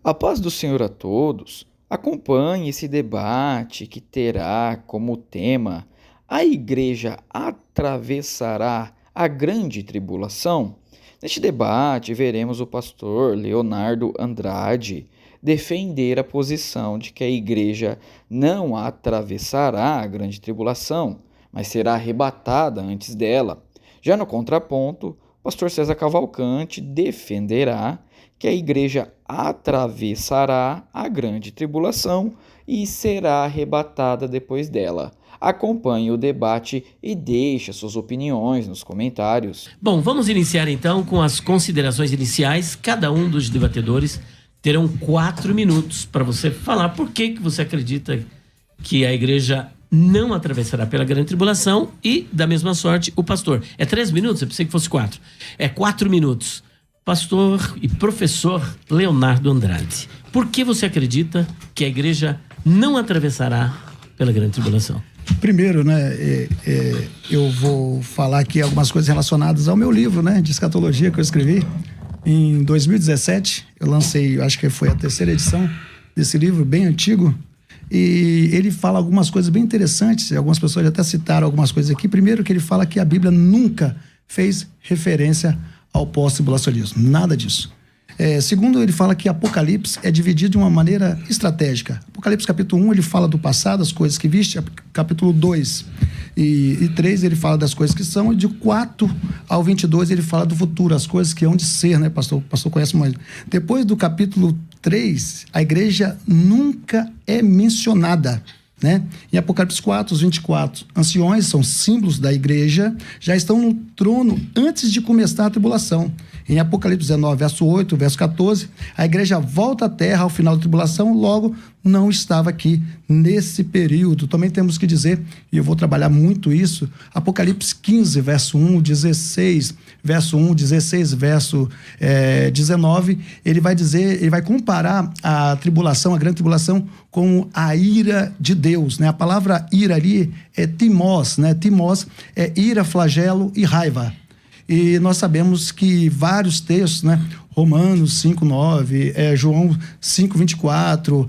A paz do Senhor a todos. Acompanhe esse debate que terá como tema: a igreja atravessará a grande tribulação? Neste debate, veremos o pastor Leonardo Andrade defender a posição de que a igreja não atravessará a grande tribulação, mas será arrebatada antes dela. Já no contraponto, o pastor César Cavalcante defenderá que a igreja atravessará a grande tribulação e será arrebatada depois dela. Acompanhe o debate e deixe suas opiniões nos comentários. Bom, vamos iniciar então com as considerações iniciais. Cada um dos debatedores terão 4 minutos para você falar por que você acredita que a igreja não atravessará pela grande tribulação, e da mesma sorte o pastor. É 3 minutos? Eu pensei que fosse 4. É 4 minutos. Pastor e professor Leonardo Andrade, por que você acredita que a igreja não atravessará pela grande tribulação? Primeiro, eu vou falar aqui algumas coisas relacionadas ao meu livro, de escatologia que eu escrevi. Em 2017, eu lancei, acho que foi a 3ª edição desse livro, bem antigo, e ele fala algumas coisas bem interessantes. Algumas pessoas já até citaram algumas coisas aqui. Primeiro, que ele fala que a Bíblia nunca fez referência ao pós-tribulacionismo, nada disso. Segundo, ele fala que Apocalipse é dividido de uma maneira estratégica. Apocalipse capítulo 1, ele fala do passado, as coisas que viste. Capítulo 2 e 3, ele fala das coisas que são. E de 4 ao 22, ele fala do futuro, as coisas que hão de ser, pastor? O pastor conhece mais. Depois do capítulo 3, a igreja nunca é mencionada. Em Apocalipse 4, os 24 anciões, são símbolos da igreja, já estão no trono antes de começar a tribulação. Em Apocalipse 19, verso 8, verso 14, a igreja volta à terra ao final da tribulação, logo não estava aqui nesse período. Também temos que dizer, e eu vou trabalhar muito isso, Apocalipse 15, verso 1, 16, verso 1, 16, verso 19, ele vai comparar a tribulação, a grande tribulação, com a ira de Deus. A palavra ira ali é timós, Timós é ira, flagelo e raiva. E nós sabemos que vários textos, Romanos 5:9, João 5:24,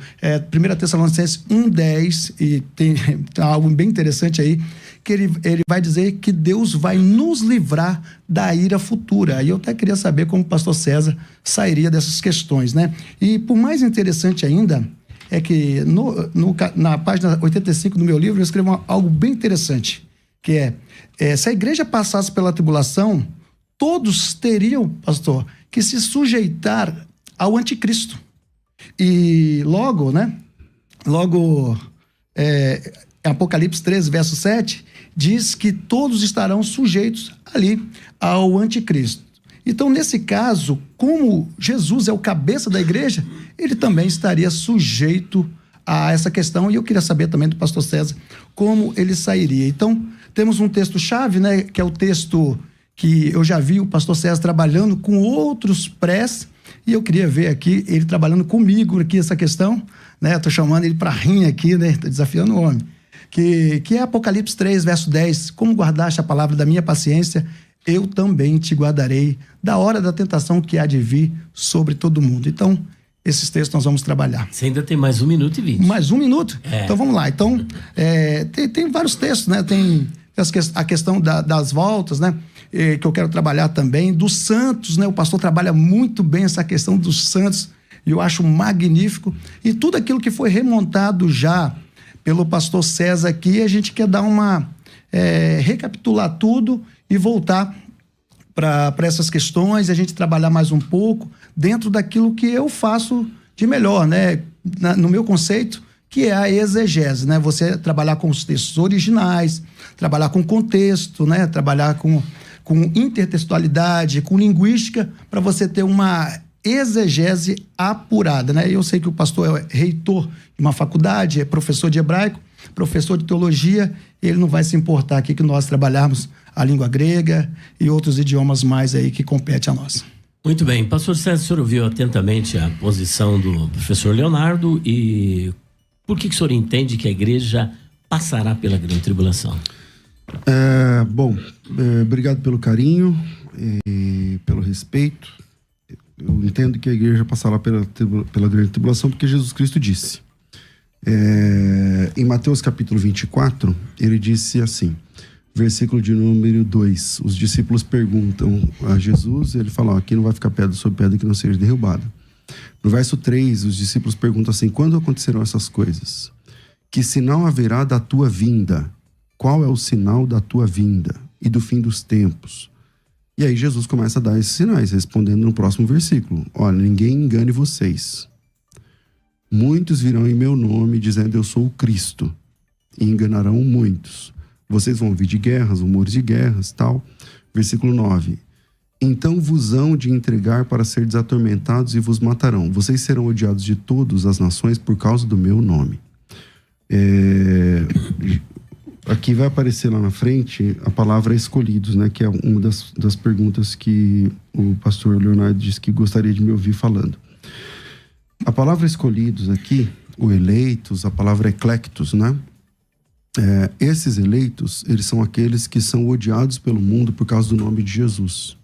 1 Tessalonicenses 1:10, e tem algo bem interessante aí, que ele vai dizer que Deus vai nos livrar da ira futura. E eu até queria saber como o pastor César sairia dessas questões, E por mais interessante ainda, é que na página 85 do meu livro eu escrevo algo bem interessante, que se a igreja passasse pela tribulação, todos teriam, pastor, que se sujeitar ao anticristo. E logo, Apocalipse 13, verso 7, diz que todos estarão sujeitos ali ao anticristo. Então, nesse caso, como Jesus é o cabeça da igreja, ele também estaria sujeito a essa questão. E eu queria saber também do pastor César como ele sairia. Então, temos um texto-chave, que é o texto que eu já vi o pastor César trabalhando com outros prés, e eu queria ver aqui ele trabalhando comigo aqui essa questão, Estou chamando ele para rir aqui, Estou desafiando o homem. Que é Apocalipse 3, verso 10, como guardaste a palavra da minha paciência, eu também te guardarei da hora da tentação que há de vir sobre todo mundo. Então, esses textos nós vamos trabalhar. Você ainda tem mais 1 minuto e 20. Mais 1 minuto? Então, vamos lá. Então, tem vários textos, Tem a questão das voltas, que eu quero trabalhar também, dos santos, O pastor trabalha muito bem essa questão dos santos, e eu acho magnífico. E tudo aquilo que foi remontado já pelo pastor César aqui, a gente quer dar recapitular tudo e voltar para essas questões, a gente trabalhar mais um pouco dentro daquilo que eu faço de melhor, no meu conceito, que é a exegese, Você trabalhar com os textos originais, trabalhar com contexto, trabalhar com intertextualidade, com linguística, para você ter uma exegese apurada, Eu sei que o pastor é reitor de uma faculdade, é professor de hebraico, professor de teologia, ele não vai se importar aqui que nós trabalharmos a língua grega e outros idiomas mais aí que competem a nós. Muito bem. Pastor César, o senhor ouviu atentamente a posição do professor Leonardo, e por que o senhor entende que a igreja passará pela grande tribulação? Obrigado pelo carinho e pelo respeito. eu entendo que a igreja passará pela grande tribulação, porque Jesus Cristo disse. Em Mateus capítulo 24, ele disse assim, versículo de número 2, os discípulos perguntam a Jesus, ele fala, aqui não vai ficar pedra sobre pedra que não seja derrubada. No verso 3, os discípulos perguntam assim, quando acontecerão essas coisas? Que sinal haverá da tua vinda? Qual é o sinal da tua vinda e do fim dos tempos? E aí Jesus começa a dar esses sinais, respondendo no próximo versículo. Olha, ninguém engane vocês. Muitos virão em meu nome, dizendo eu sou o Cristo, e enganarão muitos. Vocês vão ouvir de guerras, rumores de guerras, tal. Versículo 9. Então vos hão de entregar para ser desatormentados e vos matarão. Vocês serão odiados de todas as nações por causa do meu nome. Aqui vai aparecer lá na frente a palavra escolhidos, né? Que é uma das perguntas que o pastor Leonardo disse que gostaria de me ouvir falando. A palavra escolhidos aqui, o eleitos, a palavra eclectos, né? Esses eleitos, eles são aqueles que são odiados pelo mundo por causa do nome de Jesus.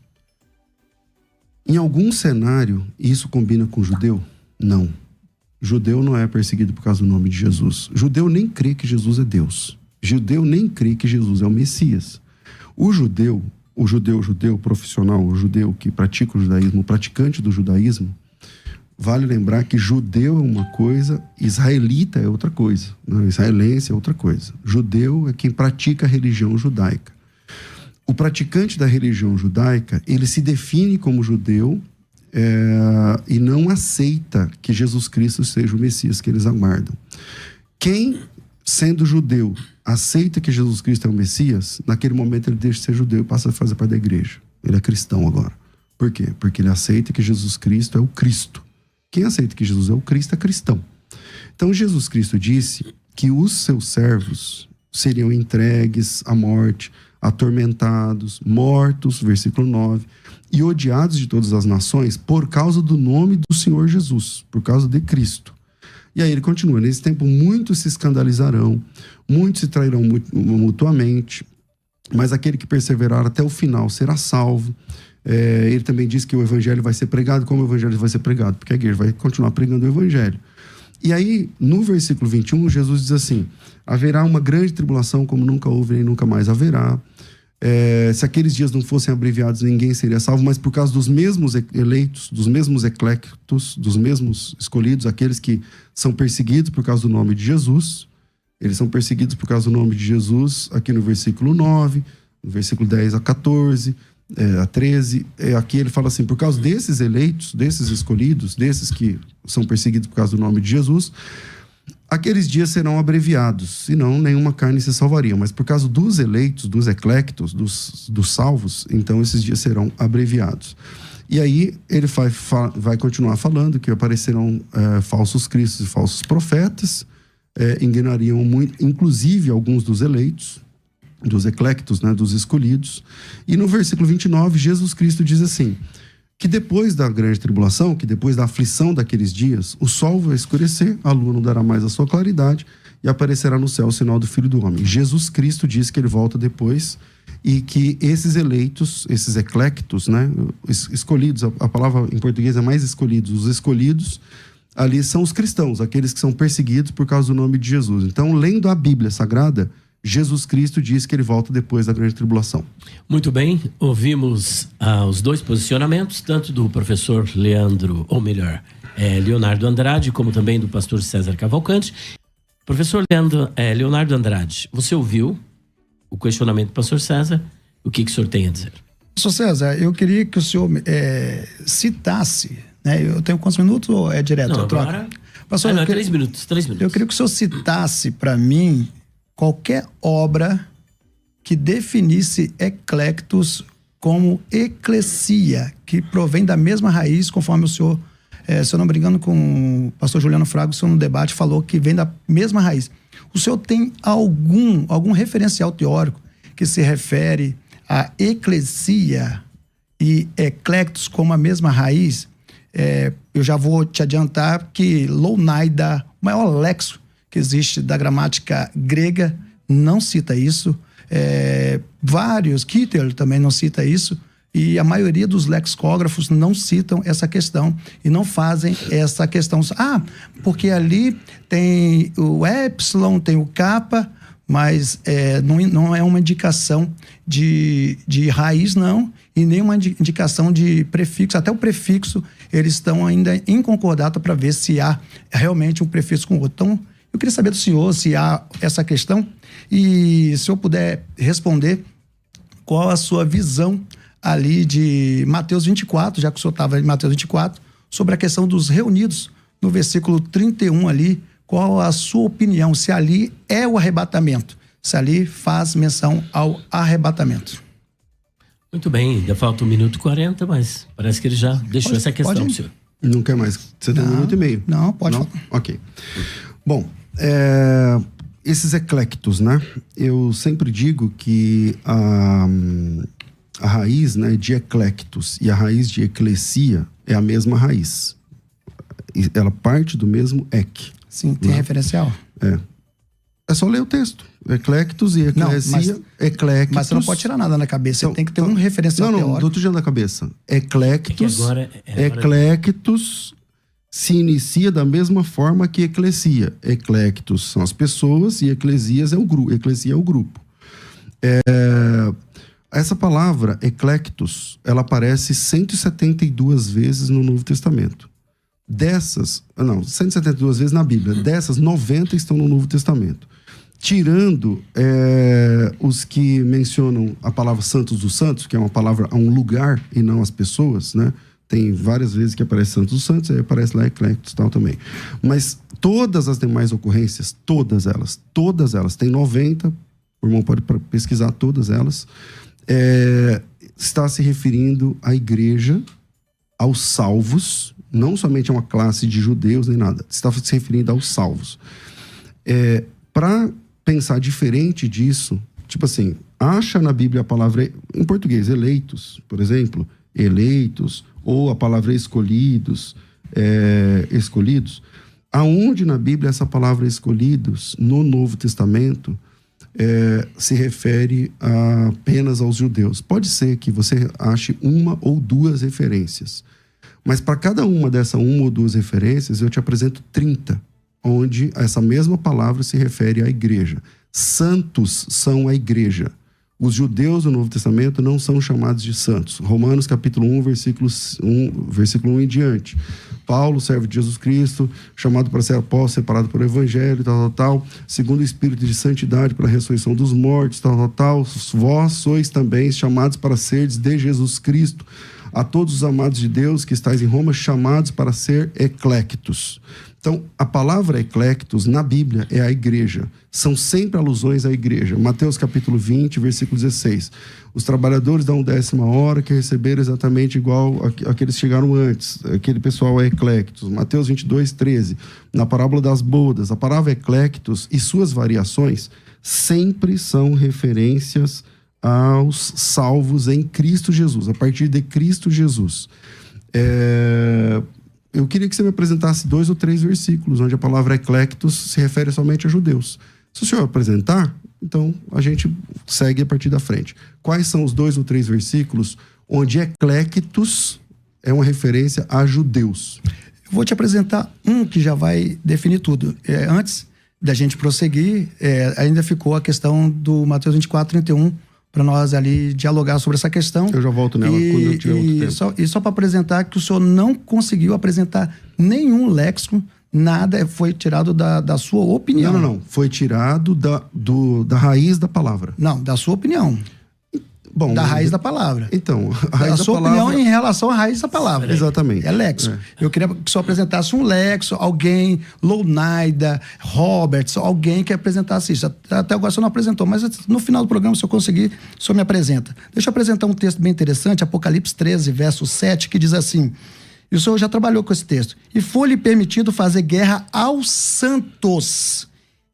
Em algum cenário, isso combina com judeu? Não. Judeu não é perseguido por causa do nome de Jesus. Judeu nem crê que Jesus é Deus. Judeu nem crê que Jesus é o Messias. O judeu profissional, o judeu que pratica o judaísmo, o praticante do judaísmo, vale lembrar que judeu é uma coisa, israelita é outra coisa, né? Israelense é outra coisa. Judeu é quem pratica a religião judaica. O praticante da religião judaica, ele se define como judeu e não aceita que Jesus Cristo seja o Messias que eles aguardam. Quem, sendo judeu, aceita que Jesus Cristo é o Messias, naquele momento ele deixa de ser judeu e passa a fazer parte da igreja. Ele é cristão agora. Por quê? Porque ele aceita que Jesus Cristo é o Cristo. Quem aceita que Jesus é o Cristo é cristão. Então Jesus Cristo disse que os seus servos seriam entregues à morte, atormentados, mortos, versículo 9, e odiados de todas as nações por causa do nome do Senhor Jesus, por causa de Cristo. E aí ele continua, nesse tempo muitos se escandalizarão, muitos se trairão mutuamente, mas aquele que perseverar até o final será salvo. Ele também diz que o evangelho vai ser pregado. Como o evangelho vai ser pregado? Porque a igreja vai continuar pregando o evangelho. E aí, no versículo 21, Jesus diz assim, haverá uma grande tribulação como nunca houve nem nunca mais haverá. Se aqueles dias não fossem abreviados, ninguém seria salvo, mas por causa dos mesmos eleitos, dos mesmos eclectos, dos mesmos escolhidos, aqueles que são perseguidos por causa do nome de Jesus, eles são perseguidos por causa do nome de Jesus, aqui no versículo 9, no versículo 10 a 14, a 13, aqui ele fala assim, por causa desses eleitos, desses escolhidos, desses que são perseguidos por causa do nome de Jesus, aqueles dias serão abreviados, senão nenhuma carne se salvaria. Mas por causa dos eleitos, dos eclectos, dos salvos, então esses dias serão abreviados. E aí ele vai continuar falando que aparecerão falsos cristos e falsos profetas, enganariam muito, inclusive alguns dos eleitos, dos eclectos, né, dos escolhidos. E no versículo 29, Jesus Cristo diz assim, que depois da grande tribulação, que depois da aflição daqueles dias, o sol vai escurecer, a lua não dará mais a sua claridade, e aparecerá no céu o sinal do Filho do Homem. Jesus Cristo diz que ele volta depois, e que esses eleitos, esses eclectos, né, escolhidos, a palavra em português é mais escolhidos, os escolhidos, ali são os cristãos, aqueles que são perseguidos por causa do nome de Jesus. Então, lendo a Bíblia Sagrada, Jesus Cristo diz que ele volta depois da grande tribulação. Muito bem, ouvimos os dois posicionamentos, tanto do professor Leonardo Andrade, como também do pastor César Cavalcante. Professor Leonardo Andrade, você ouviu o questionamento do pastor César? O que o senhor tem a dizer? Pastor César, eu queria que o senhor citasse, né? Eu tenho quantos minutos ou é direto? Não, agora... Pastor, não, 3 minutos. Eu queria que o senhor citasse para mim qualquer obra que definisse eclectos como eclesia, que provém da mesma raiz, conforme o senhor, se eu não me engano, com o pastor Juliano Fraga, o senhor no debate falou que vem da mesma raiz. O senhor tem algum referencial teórico que se refere a eclesia e eclectos como a mesma raiz? Eu já vou te adiantar que Lounaida, o maior lexo que existe da gramática grega, não cita isso. Kittel também não cita isso. E a maioria dos lexicógrafos não citam essa questão e não fazem essa questão. Porque ali tem o epsilon, tem o kappa, mas não é uma indicação de raiz, não, e nem uma indicação de prefixo. Até o prefixo, eles estão ainda em concordata para ver se há realmente um prefixo com o outro. Então, eu queria saber do senhor se há essa questão e se eu puder responder, qual a sua visão ali de Mateus 24, já que o senhor estava em Mateus 24, sobre a questão dos reunidos, no versículo 31 ali, qual a sua opinião, se ali é o arrebatamento, se ali faz menção ao arrebatamento. Muito bem, ainda falta 1 minuto e 40, mas parece que ele já deixou essa questão, senhor. Não quer mais? Você tem 1 minuto e meio? Não, pode falar. Ok. Bom, esses eclectos, né? Eu sempre digo que a raiz, né, de eclectos e a raiz de eclesia é a mesma raiz. Ela parte do mesmo ek. Sim, tem referencial? É só ler o texto. Eclectos e eclesia. Eclectos. Mas você não pode tirar nada na cabeça. Você tem que ter um referencial teórico. Não, do tirando da cabeça. Eclectos. Eclectos se inicia da mesma forma que eclesia. Eclectos são as pessoas e eclesias é o grupo. Eclesia é o grupo. Essa palavra, eclectos, ela aparece 172 vezes no Novo Testamento. 172 vezes na Bíblia. Dessas, 90 estão no Novo Testamento. Tirando os que mencionam a palavra santos dos santos, que é uma palavra a um lugar e não as pessoas, né? Tem várias vezes que aparece santos dos santos, aí aparece lá eclectos e tal também. Mas todas as demais ocorrências, todas elas, tem 90, o irmão pode pesquisar todas elas, está se referindo à igreja, aos salvos, não somente a uma classe de judeus nem nada, está se referindo aos salvos. Para pensar diferente disso, tipo assim, acha na Bíblia a palavra, em português, eleitos, por exemplo, eleitos, ou a palavra escolhidos, escolhidos, aonde na Bíblia essa palavra escolhidos, no Novo Testamento, se refere apenas aos judeus. Pode ser que você ache 1 ou 2 referências, mas para cada uma dessas 1 ou 2 referências, eu te apresento 30, onde essa mesma palavra se refere à igreja. Santos são a igreja. Os judeus do Novo Testamento não são chamados de santos. Romanos capítulo 1, versículo 1 em diante. Paulo, servo de Jesus Cristo, chamado para ser apóstolo, separado por evangelho, tal. Segundo o Espírito de santidade para a ressurreição dos mortos, tal. Vós sois também chamados para seres de Jesus Cristo. A todos os amados de Deus que estáis em Roma, chamados para ser eclectos. Então, a palavra eclectos na Bíblia é a igreja. São sempre alusões à igreja. Mateus capítulo 20, versículo 16. Os trabalhadores dão 10ª hora que receberam exatamente igual àqueles que chegaram antes. Aquele pessoal é eclectos. Mateus 22, 13. Na parábola das bodas, a palavra eclectos e suas variações sempre são referências aos salvos em Cristo Jesus, a partir de Cristo Jesus. Eu queria que você me apresentasse 2 ou 3 versículos onde a palavra eclectos se refere somente a judeus. Se o senhor apresentar, então a gente segue a partir da frente. Quais são os 2 ou 3 versículos onde eclectos é uma referência a judeus? Eu vou te apresentar um que já vai definir tudo. Antes da gente prosseguir, ainda ficou a questão do Mateus 24, 31, para nós ali dialogar sobre essa questão. Eu já volto nela quando eu tiver outro tempo. Só para apresentar que o senhor não conseguiu apresentar nenhum léxico, nada foi tirado da sua opinião. Não. Foi tirado da raiz da palavra. Não, da sua opinião. Bom, da raiz da palavra. Então, a raiz da sua palavra... opinião em relação à raiz da palavra. Exatamente. É léxico. Eu queria que o senhor apresentasse um léxico, alguém, Lounaida, Roberts, alguém que apresentasse isso. Até agora o senhor não apresentou, mas no final do programa, se eu conseguir, o senhor me apresenta. Deixa eu apresentar um texto bem interessante, Apocalipse 13, verso 7, que diz assim, e o senhor já trabalhou com esse texto, e foi-lhe permitido fazer guerra aos santos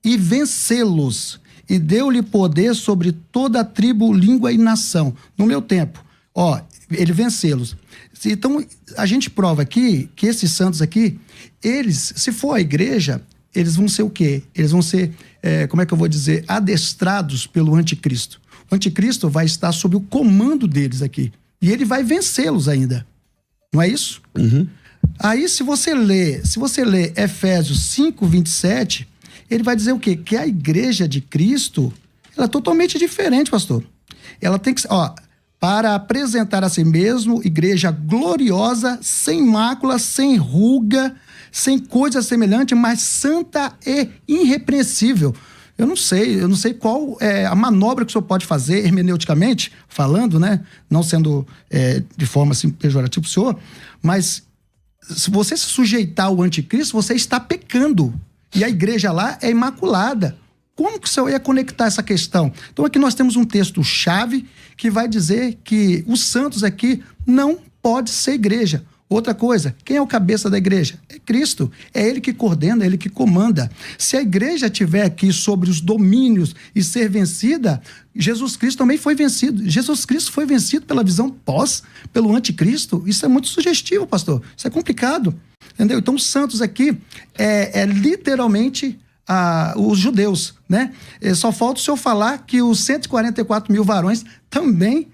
e vencê-los, e deu-lhe poder sobre toda a tribo, língua e nação. No meu tempo, ele vencê-los. Então, a gente prova aqui que esses santos aqui, eles, se for a igreja, eles vão ser o quê? Eles vão ser, adestrados pelo anticristo. O anticristo vai estar sob o comando deles aqui. E ele vai vencê-los ainda. Não é isso? Uhum. Aí, se você lê Efésios 5:27, ele vai dizer o quê? Que a igreja de Cristo, ela é totalmente diferente, pastor. Ela tem que ser, para apresentar a si mesmo igreja gloriosa, sem mácula, sem ruga, sem coisa semelhante, mas santa e irrepreensível. Eu não sei qual é a manobra que o senhor pode fazer hermeneuticamente, falando, né? Não sendo de forma assim pejorativa para o senhor, mas se você se sujeitar ao anticristo, você está pecando. E a igreja lá é imaculada. Como que o senhor ia conectar essa questão? Então aqui nós temos um texto-chave que vai dizer que os santos aqui não pode ser igreja. Outra coisa, quem é o cabeça da igreja? É Cristo. É Ele que coordena, é Ele que comanda. Se a igreja estiver aqui sobre os domínios e ser vencida, Jesus Cristo também foi vencido. Jesus Cristo foi vencido pela visão pelo anticristo. Isso é muito sugestivo, pastor. Isso é complicado. Entendeu? Então, os santos aqui é literalmente os judeus, né? Só falta o senhor falar que os 144 mil varões também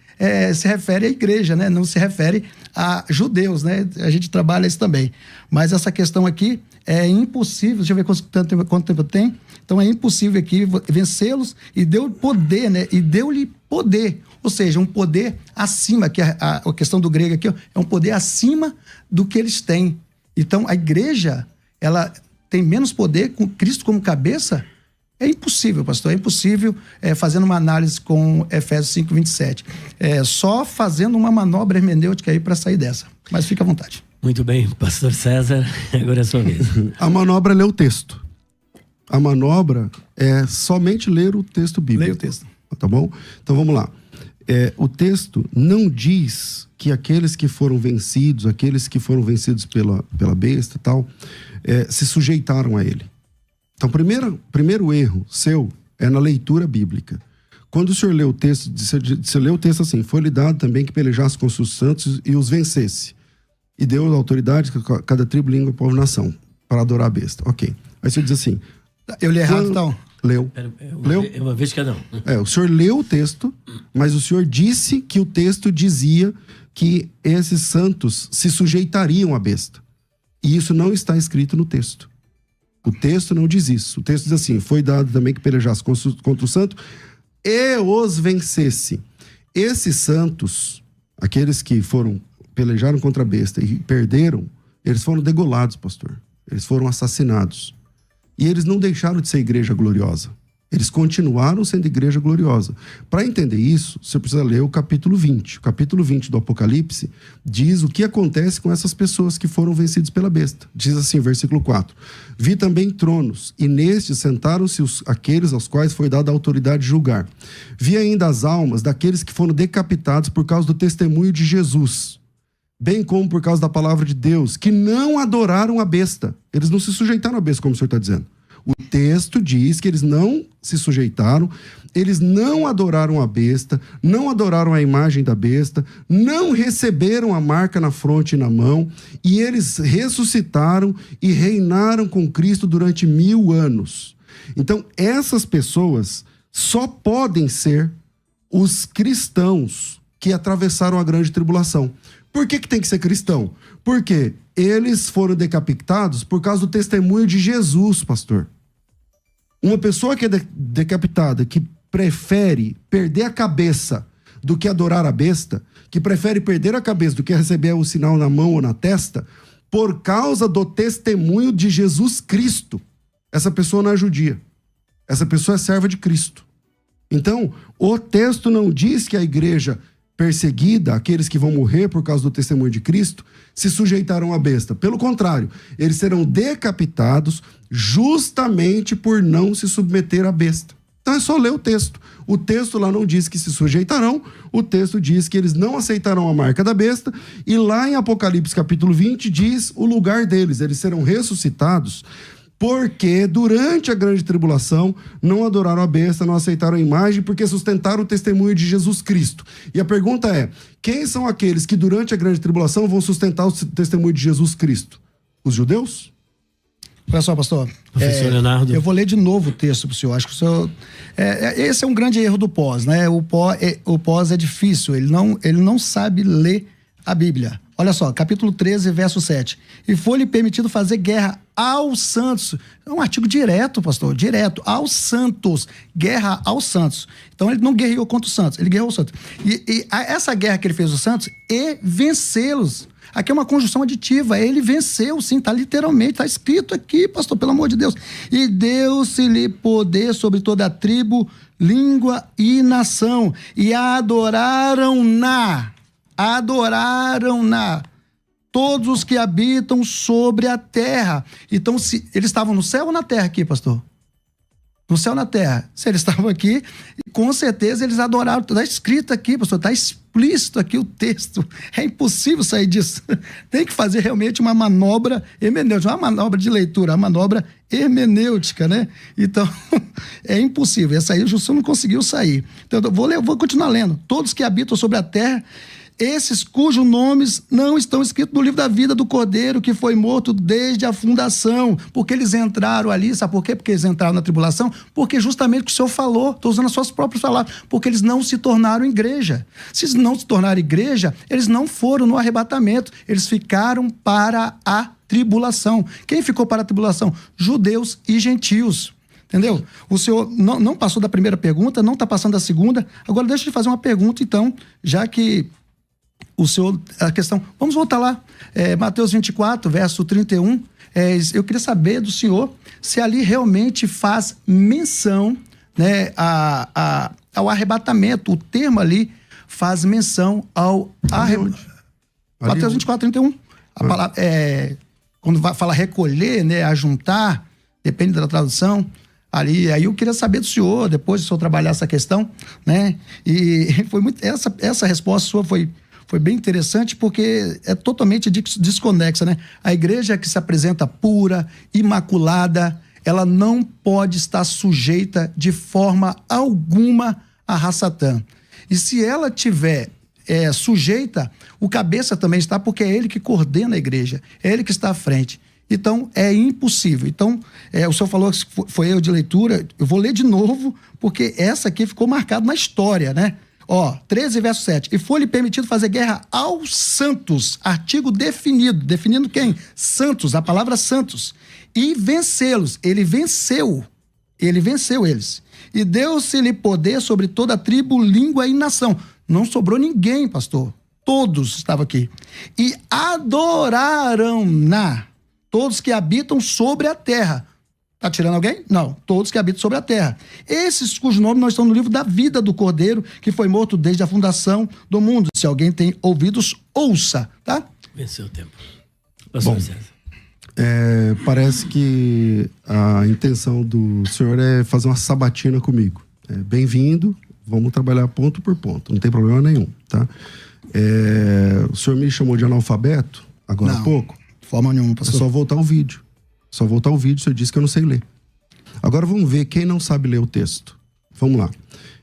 se refere à igreja, né? Não se refere a judeus, né? A gente trabalha isso também. Mas essa questão aqui é impossível. Deixa eu ver quanto tempo tem. Então é impossível aqui vencê-los e deu poder, né? E deu-lhe poder. Ou seja, um poder acima, que a questão do grego aqui, é um poder acima do que eles têm. Então a igreja, ela tem menos poder com Cristo como cabeça? É impossível, pastor, é impossível fazendo uma análise com Efésios 5:27. Só fazendo uma manobra hermenêutica aí para sair dessa. Mas fica à vontade. Muito bem, pastor César, agora é a sua vez. A manobra é ler o texto. A manobra é somente ler o texto bíblico. Leia o texto. Tá bom? Então vamos lá. O texto não diz que aqueles que foram vencidos pela besta e tal, se sujeitaram a ele. Então, primeiro erro seu é na leitura bíblica. Quando o senhor lê o texto, você lê o texto assim: foi-lhe dado também que pelejasse com os santos e os vencesse. E deu autoridade a cada tribo, língua, povo e nação, para adorar a besta. Ok. Aí você diz assim... Eu li errado, então? Leu. Leu? Uma vez cada um. O senhor leu o texto, mas o senhor disse que o texto dizia que esses santos se sujeitariam à besta. E isso não está escrito no texto. O texto não diz isso. O texto diz assim: foi dado também que pelejasse contra o santo e os vencesse. Esses santos, aqueles que pelejaram contra a besta e perderam, eles foram degolados, pastor. Eles foram assassinados. E eles não deixaram de ser igreja gloriosa. Eles continuaram sendo igreja gloriosa. Para entender isso, você precisa ler o capítulo 20. O capítulo 20 do Apocalipse diz o que acontece com essas pessoas que foram vencidas pela besta. Diz assim, versículo 4. Vi também tronos, e nestes sentaram-se aqueles aos quais foi dada a autoridade de julgar. Vi ainda as almas daqueles que foram decapitados por causa do testemunho de Jesus, bem como por causa da palavra de Deus, que não adoraram a besta. Eles não se sujeitaram à besta, como o senhor está dizendo. O texto diz que eles não se sujeitaram, eles não adoraram a besta, não adoraram a imagem da besta, não receberam a marca na fronte e na mão, e eles ressuscitaram e reinaram com Cristo durante 1000 anos. Então, essas pessoas só podem ser os cristãos que atravessaram a grande tribulação. Por que tem que ser cristão? Porque eles foram decapitados por causa do testemunho de Jesus, pastor. Uma pessoa que é decapitada, que prefere perder a cabeça do que adorar a besta, que prefere perder a cabeça do que receber o sinal na mão ou na testa, por causa do testemunho de Jesus Cristo. Essa pessoa não é judia. Essa pessoa é serva de Cristo. Então, o texto não diz que a igreja perseguida, aqueles que vão morrer por causa do testemunho de Cristo, se sujeitarão à besta. Pelo contrário, eles serão decapitados justamente por não se submeter à besta. Então é só ler o texto. O texto lá não diz que se sujeitarão, o texto diz que eles não aceitarão a marca da besta, e lá em Apocalipse capítulo 20 diz o lugar deles: eles serão ressuscitados porque durante a grande tribulação não adoraram a besta, não aceitaram a imagem, porque sustentaram o testemunho de Jesus Cristo. E a pergunta é: quem são aqueles que durante a grande tribulação vão sustentar o testemunho de Jesus Cristo? Os judeus? Olha só, pastor. Professor Leonardo. Eu vou ler de novo o texto para o senhor. Acho que o senhor... esse é um grande erro do pós, né? O pós é difícil, ele não sabe ler a Bíblia. Olha só, capítulo 13, verso 7. E foi-lhe permitido fazer guerra aos santos. É um artigo direto, pastor, direto. Aos santos. Guerra aos santos. Então ele não guerreou contra os santos, ele guerreou aos santos. E essa guerra que ele fez aos santos e vencê-los. Aqui é uma conjunção aditiva. Ele venceu, sim, está literalmente, está escrito aqui, pastor, pelo amor de Deus. E deu-se-lhe poder sobre toda a tribo, língua e nação. E adoraram-na todos os que habitam sobre a terra. Então, eles estavam no céu ou na terra aqui, pastor? No céu ou na terra? Se eles estavam aqui, com certeza eles adoraram. Está escrito aqui, pastor, está explícito aqui o texto. É impossível sair disso. Tem que fazer realmente uma manobra hermenêutica, uma manobra de leitura, uma manobra hermenêutica, né? Então, é impossível. Essa aí o Justo não conseguiu sair. Então, eu vou continuar lendo. Todos que habitam sobre a terra, esses cujos nomes não estão escritos no livro da vida do Cordeiro, que foi morto desde a fundação. Porque eles entraram ali, sabe por quê? Porque eles entraram na tribulação? Porque justamente o que o Senhor falou, estou usando as suas próprias palavras, porque eles não se tornaram igreja. Se eles não se tornaram igreja, eles não foram no arrebatamento, eles ficaram para a tribulação. Quem ficou para a tribulação? Judeus e gentios. Entendeu? O senhor não passou da primeira pergunta, não está passando da segunda. Agora deixa eu te fazer uma pergunta, então, já que o senhor, a questão, vamos voltar lá, Mateus 24, verso 31, eu queria saber do senhor se ali realmente faz menção, né, ao arrebatamento, o termo ali faz menção ao arrebatamento. Mateus 24, 31, a palavra, quando fala recolher, né, ajuntar, depende da tradução, ali, aí eu queria saber do senhor, depois do senhor trabalhar essa questão, né, e foi muito, essa resposta sua foi bem interessante, porque é totalmente desconexa, né? A igreja que se apresenta pura, imaculada, ela não pode estar sujeita de forma alguma a Satã. E se ela tiver sujeita, o cabeça também está, porque é ele que coordena a igreja, é ele que está à frente. Então, é impossível. Então, o senhor falou que foi erro de leitura, eu vou ler de novo, porque essa aqui ficou marcada na história, né? 13, verso 7. E foi-lhe permitido fazer guerra aos santos. Artigo definido. Definindo quem? Santos, a palavra santos. E vencê-los. Ele venceu eles. E deu-se-lhe poder sobre toda a tribo, língua e nação. Não sobrou ninguém, pastor. Todos estavam aqui. E adoraram-na todos que habitam sobre a terra. Está tirando alguém? Não. Todos que habitam sobre a terra. Esses cujos nomes não estão no livro da vida do Cordeiro, que foi morto desde a fundação do mundo. Se alguém tem ouvidos, ouça, tá? Venceu o tempo. Bom, parece que a intenção do senhor é fazer uma sabatina comigo. Bem-vindo, vamos trabalhar ponto por ponto, não tem problema nenhum, tá? O senhor me chamou de analfabeto agora há pouco? De forma nenhuma, pastor. É só voltar o vídeo. O senhor disse que eu não sei ler. Agora vamos ver quem não sabe ler o texto. Vamos lá.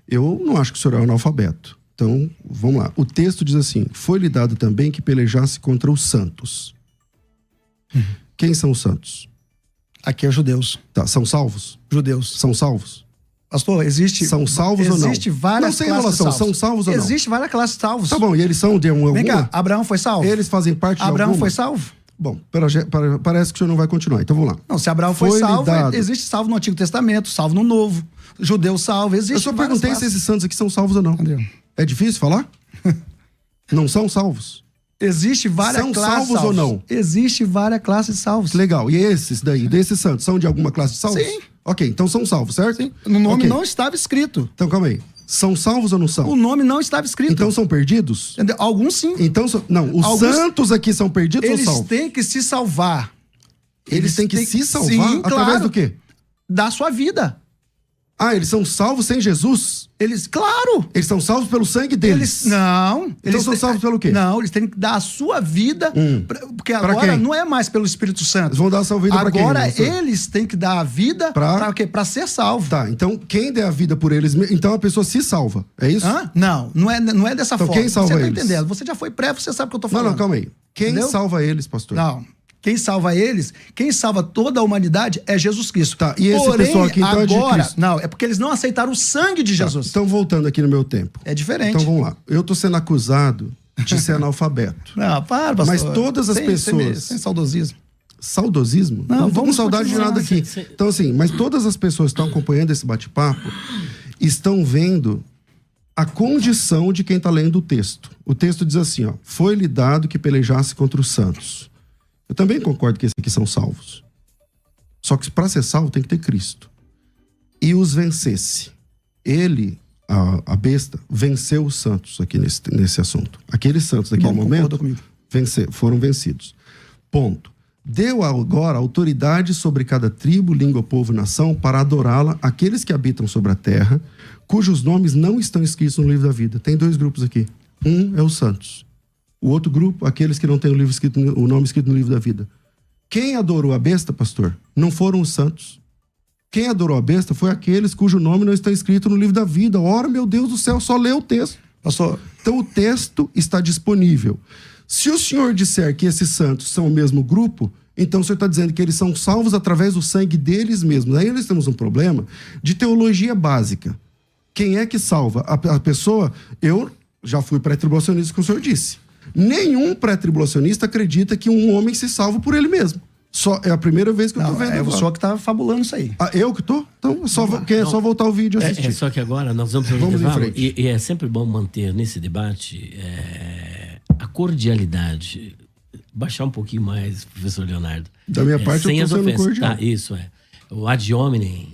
Eu não acho que o senhor é analfabeto. Então, vamos lá. O texto diz assim: foi-lhe dado também que pelejasse contra os santos. Quem são os santos? Aqui é judeus. Tá, são salvos? Judeus. São salvos? Pastor, São salvos ou não? Existe várias classes enrolação. Salvos. São salvos ou não? Existe várias classes de salvos. Tá bom, e eles são de alguma? Vem cá, Abraão foi salvo? Eles fazem parte de alguma? Abraão foi salvo? Bom, parece que o senhor não vai continuar, então vamos lá. Não, se Abraão foi salvo, existe salvo no Antigo Testamento, salvo no Novo, judeu salvo, existe. Eu só perguntei se esses santos aqui são salvos ou não. Entendeu? É difícil falar? Não são salvos? Existe várias são classes salvos ou não? Existe várias classes de salvos. Legal. E esses daí, desses santos, são de alguma classe de salvos? Sim. Ok, então são salvos, certo? Sim. No nome não estava escrito. Então calma aí. São salvos ou não são? O nome não estava escrito. Então são perdidos? Entendeu? Alguns sim. Então, os santos aqui são perdidos ou salvos? Eles têm que se salvar. Eles têm que se salvar? Sim, através claro, do quê? da sua vida. Ah, eles são salvos sem Jesus? Claro! Eles são salvos pelo sangue deles? Não. Então são salvos pelo quê? Não, eles têm que dar a sua vida, porque agora não é mais pelo Espírito Santo. Eles vão dar a sua vida para quem? Agora eles têm que dar a vida para quê? Para ser salvo. Tá, então quem der a vida por eles, então a pessoa se salva, é isso? Não é dessa então, forma. Quem salva você eles? Você já foi pré, você sabe o que eu tô falando. Não, calma aí. Quem salva eles, pastor? Não. Quem salva eles, quem salva toda a humanidade é Jesus Cristo. Tá, e esse pessoal aqui então agora, é de Cristo? não, é porque eles não aceitaram o sangue de Jesus. Então, voltando aqui no meu tempo. É diferente. Então, vamos lá. Eu tô sendo acusado de ser analfabeto. Não, para, pastor. Mas todas as pessoas... Sem saudosismo. Saudosismo? Não, tô com vamos saudade de continuar. nada aqui. Então, assim, mas todas as pessoas que estão acompanhando esse bate-papo estão vendo a condição de quem está lendo o texto. O texto diz assim, ó, foi-lhe dado que pelejasse contra os santos. Eu também concordo que esses aqui são salvos. Só que para ser salvo tem que ter Cristo. E os vencesse. Ele, a besta, venceu os santos aqui nesse assunto. Aqueles santos daquele momento foram vencidos. Ponto. Deu agora autoridade sobre cada tribo, língua, povo, nação, para adorá-la, aqueles que habitam sobre a terra, cujos nomes não estão escritos no livro da vida. Tem 2 grupos aqui. Um é os santos. O outro grupo, aqueles que não têm o nome escrito no livro da vida. Quem adorou a besta, pastor? Não foram os santos. Quem adorou a besta foi aqueles cujo nome não está escrito no livro da vida. Ora, meu Deus do céu, só lê o texto. Pastor, então o texto está disponível. Se o senhor disser que esses santos são o mesmo grupo, então o senhor está dizendo que eles são salvos através do sangue deles mesmos. Aí nós temos um problema de teologia básica. Quem é que salva? A pessoa... Eu já fui pré-tribulacionista, como o senhor disse. Nenhum pré-tribulacionista acredita que um homem se salva por ele mesmo. É a primeira vez que eu tô vendo. É o senhor que tá fabulando isso aí. Ah, eu que tô? Então só voltar o vídeo e assistir. Só que agora nós vamos em frente. E é sempre bom manter nesse debate a cordialidade. Baixar um pouquinho mais, professor Leonardo. Da minha parte, sem eu tô sendo cordial. Tá, isso é. O ad hominem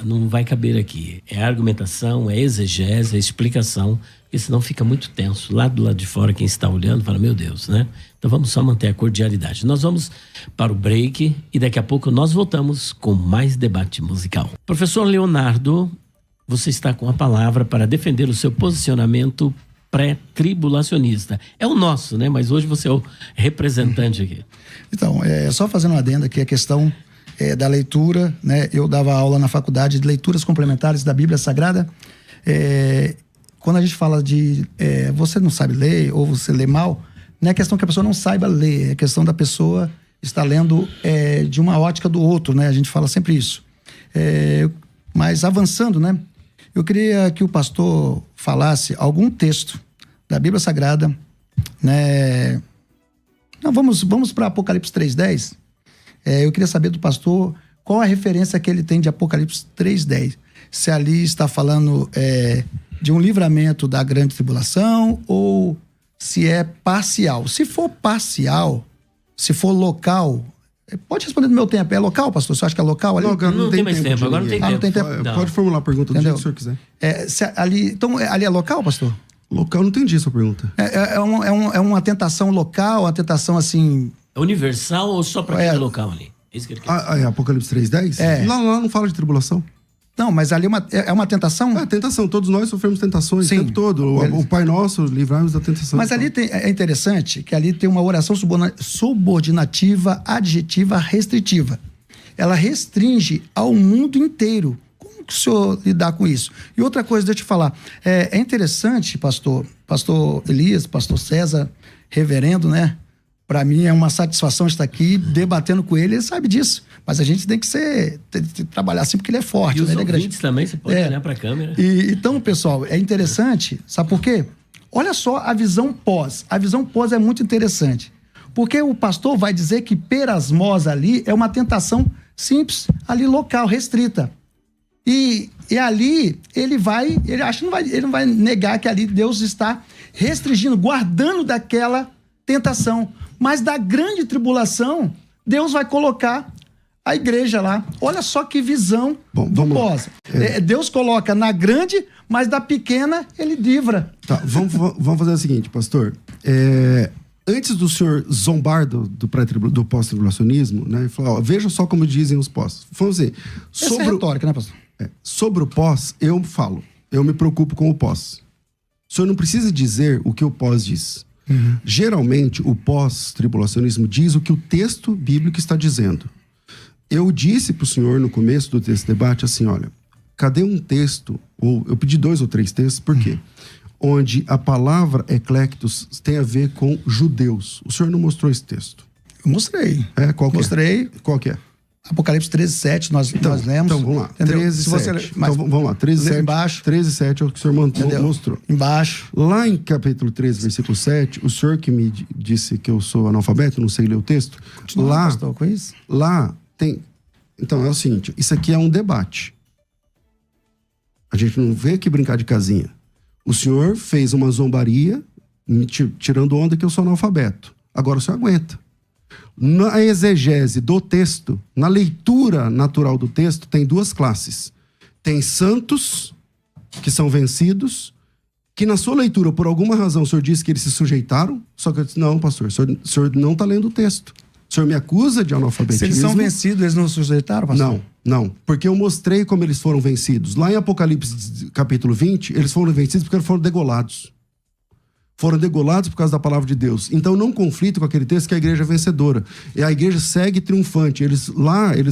não vai caber aqui. É argumentação, é exegese, é explicação, porque senão fica muito tenso. Lá do lado de fora, quem está olhando fala, meu Deus, né? Então vamos só manter a cordialidade. Nós vamos para o break e daqui a pouco nós voltamos com mais debate musical. Professor Leonardo, você está com a palavra para defender o seu posicionamento pré-tribulacionista. É o nosso, né? Mas hoje você é o representante aqui. Então, só fazendo uma adenda aqui, a questão da leitura, né? Eu dava aula na faculdade de leituras complementares da Bíblia Sagrada. Quando a gente fala de você não sabe ler ou você lê mal, não é questão que a pessoa não saiba ler, é questão da pessoa estar lendo de uma ótica do outro, né? A gente fala sempre isso. Mas avançando, né? Eu queria que o pastor falasse algum texto da Bíblia Sagrada, né? Não, vamos para Apocalipse 3:10. Eu queria saber do pastor qual a referência que ele tem de Apocalipse 3:10. Se ali está falando de um livramento da grande tribulação ou se é parcial. Se for parcial, se for local... Pode responder no meu tempo. É local, pastor? Você acha que é local ali? Não tem mais tempo. Agora não tem tempo. Não tem tempo. Pode formular a pergunta do jeito que o senhor quiser. Então, ali é local, pastor? Local, não entendi a sua pergunta. É uma tentação local, uma tentação assim... É universal ou só para aquele local ali? É isso que ele quer. Apocalipse 3:10? Lá não fala de tribulação. Não, mas ali é uma tentação? É tentação. Todos nós sofremos tentações o tempo todo. O Pai Nosso, livrai-nos da tentação. Mas ali é interessante que ali tem uma oração subordinativa, adjetiva, restritiva. Ela restringe ao mundo inteiro. Como que o senhor lidar com isso? E outra coisa, deixa eu te falar. É interessante, pastor Elias, pastor César, reverendo, né? Para mim é uma satisfação estar aqui debatendo com ele sabe disso. Mas a gente tem que trabalhar assim porque ele é forte. E os né? ouvintes também, você pode olhar para a câmera. Então, pessoal, é interessante, sabe por quê? Olha só a visão pós. A visão pós é muito interessante. Porque o pastor vai dizer que perasmos ali é uma tentação simples, ali local, restrita. E ali ele não vai negar que ali Deus está restringindo, guardando daquela tentação. Mas da grande tribulação, Deus vai colocar a igreja lá. Olha só que visão do pós. Deus coloca na grande, mas da pequena ele livra. Tá, vamos fazer o seguinte, pastor. Antes do senhor zombar do pós-tribulacionismo, né, falar, veja só como dizem os pós. Vamos dizer, essa é retórica, né, pastor? Sobre o pós, eu me preocupo com o pós. O senhor não precisa dizer o que o pós diz. Uhum. Geralmente, o pós-tribulacionismo diz o que o texto bíblico está dizendo. Eu disse para o senhor no começo desse debate assim, olha, cadê um texto, ou eu pedi 2 ou 3 textos, por quê? Onde a palavra eclectos tem a ver com judeus. O senhor não mostrou esse texto. Eu mostrei. Qual que Mostrei. Qual que é? Apocalipse 13:7, nós lemos. Então, vamos lá. 13:7. Então, vamos lá. 13:7. Embaixo. 13:7 é o que o senhor mostrou. Embaixo. Lá em capítulo 13, versículo 7, o senhor que me disse que eu sou analfabeto, não sei ler o texto. Continua, pastor, com isso? Lá tem... Então, é o seguinte, isso aqui é um debate. A gente não vê aqui brincar de casinha. O senhor fez uma zombaria, tirando onda que eu sou analfabeto. Agora o senhor aguenta. Na exegese do texto, na leitura natural do texto, tem duas classes. Tem santos, que são vencidos, que na sua leitura, por alguma razão, o senhor disse que eles se sujeitaram, só que eu disse, não, pastor, o senhor não está lendo o texto. O senhor me acusa de analfabetismo. Se eles são vencidos, eles não se sujeitaram, pastor? Não, porque eu mostrei como eles foram vencidos. Lá em Apocalipse capítulo 20, eles foram vencidos porque eles foram degolados. Foram degolados por causa da palavra de Deus. Então não conflito com aquele texto que a igreja é vencedora. E a igreja segue triunfante. Eles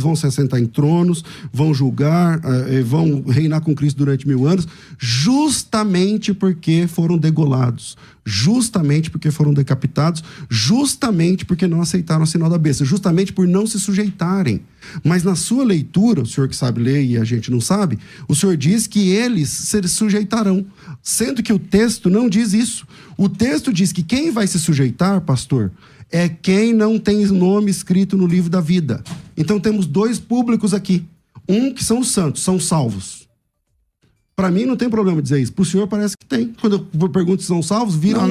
vão se assentar em tronos, vão julgar, vão reinar com Cristo durante 1000 anos, justamente porque foram degolados, justamente porque foram decapitados, justamente porque não aceitaram o sinal da besta, justamente por não se sujeitarem. Mas na sua leitura, o senhor que sabe ler e a gente não sabe, o senhor diz que eles se sujeitarão, sendo que o texto não diz isso. O texto diz que quem vai se sujeitar, pastor, é quem não tem nome escrito no livro da vida. Então temos dois públicos aqui. Um que são os santos, são salvos. Para mim não tem problema dizer isso. Para o senhor parece que tem. Quando eu pergunto se são salvos, viram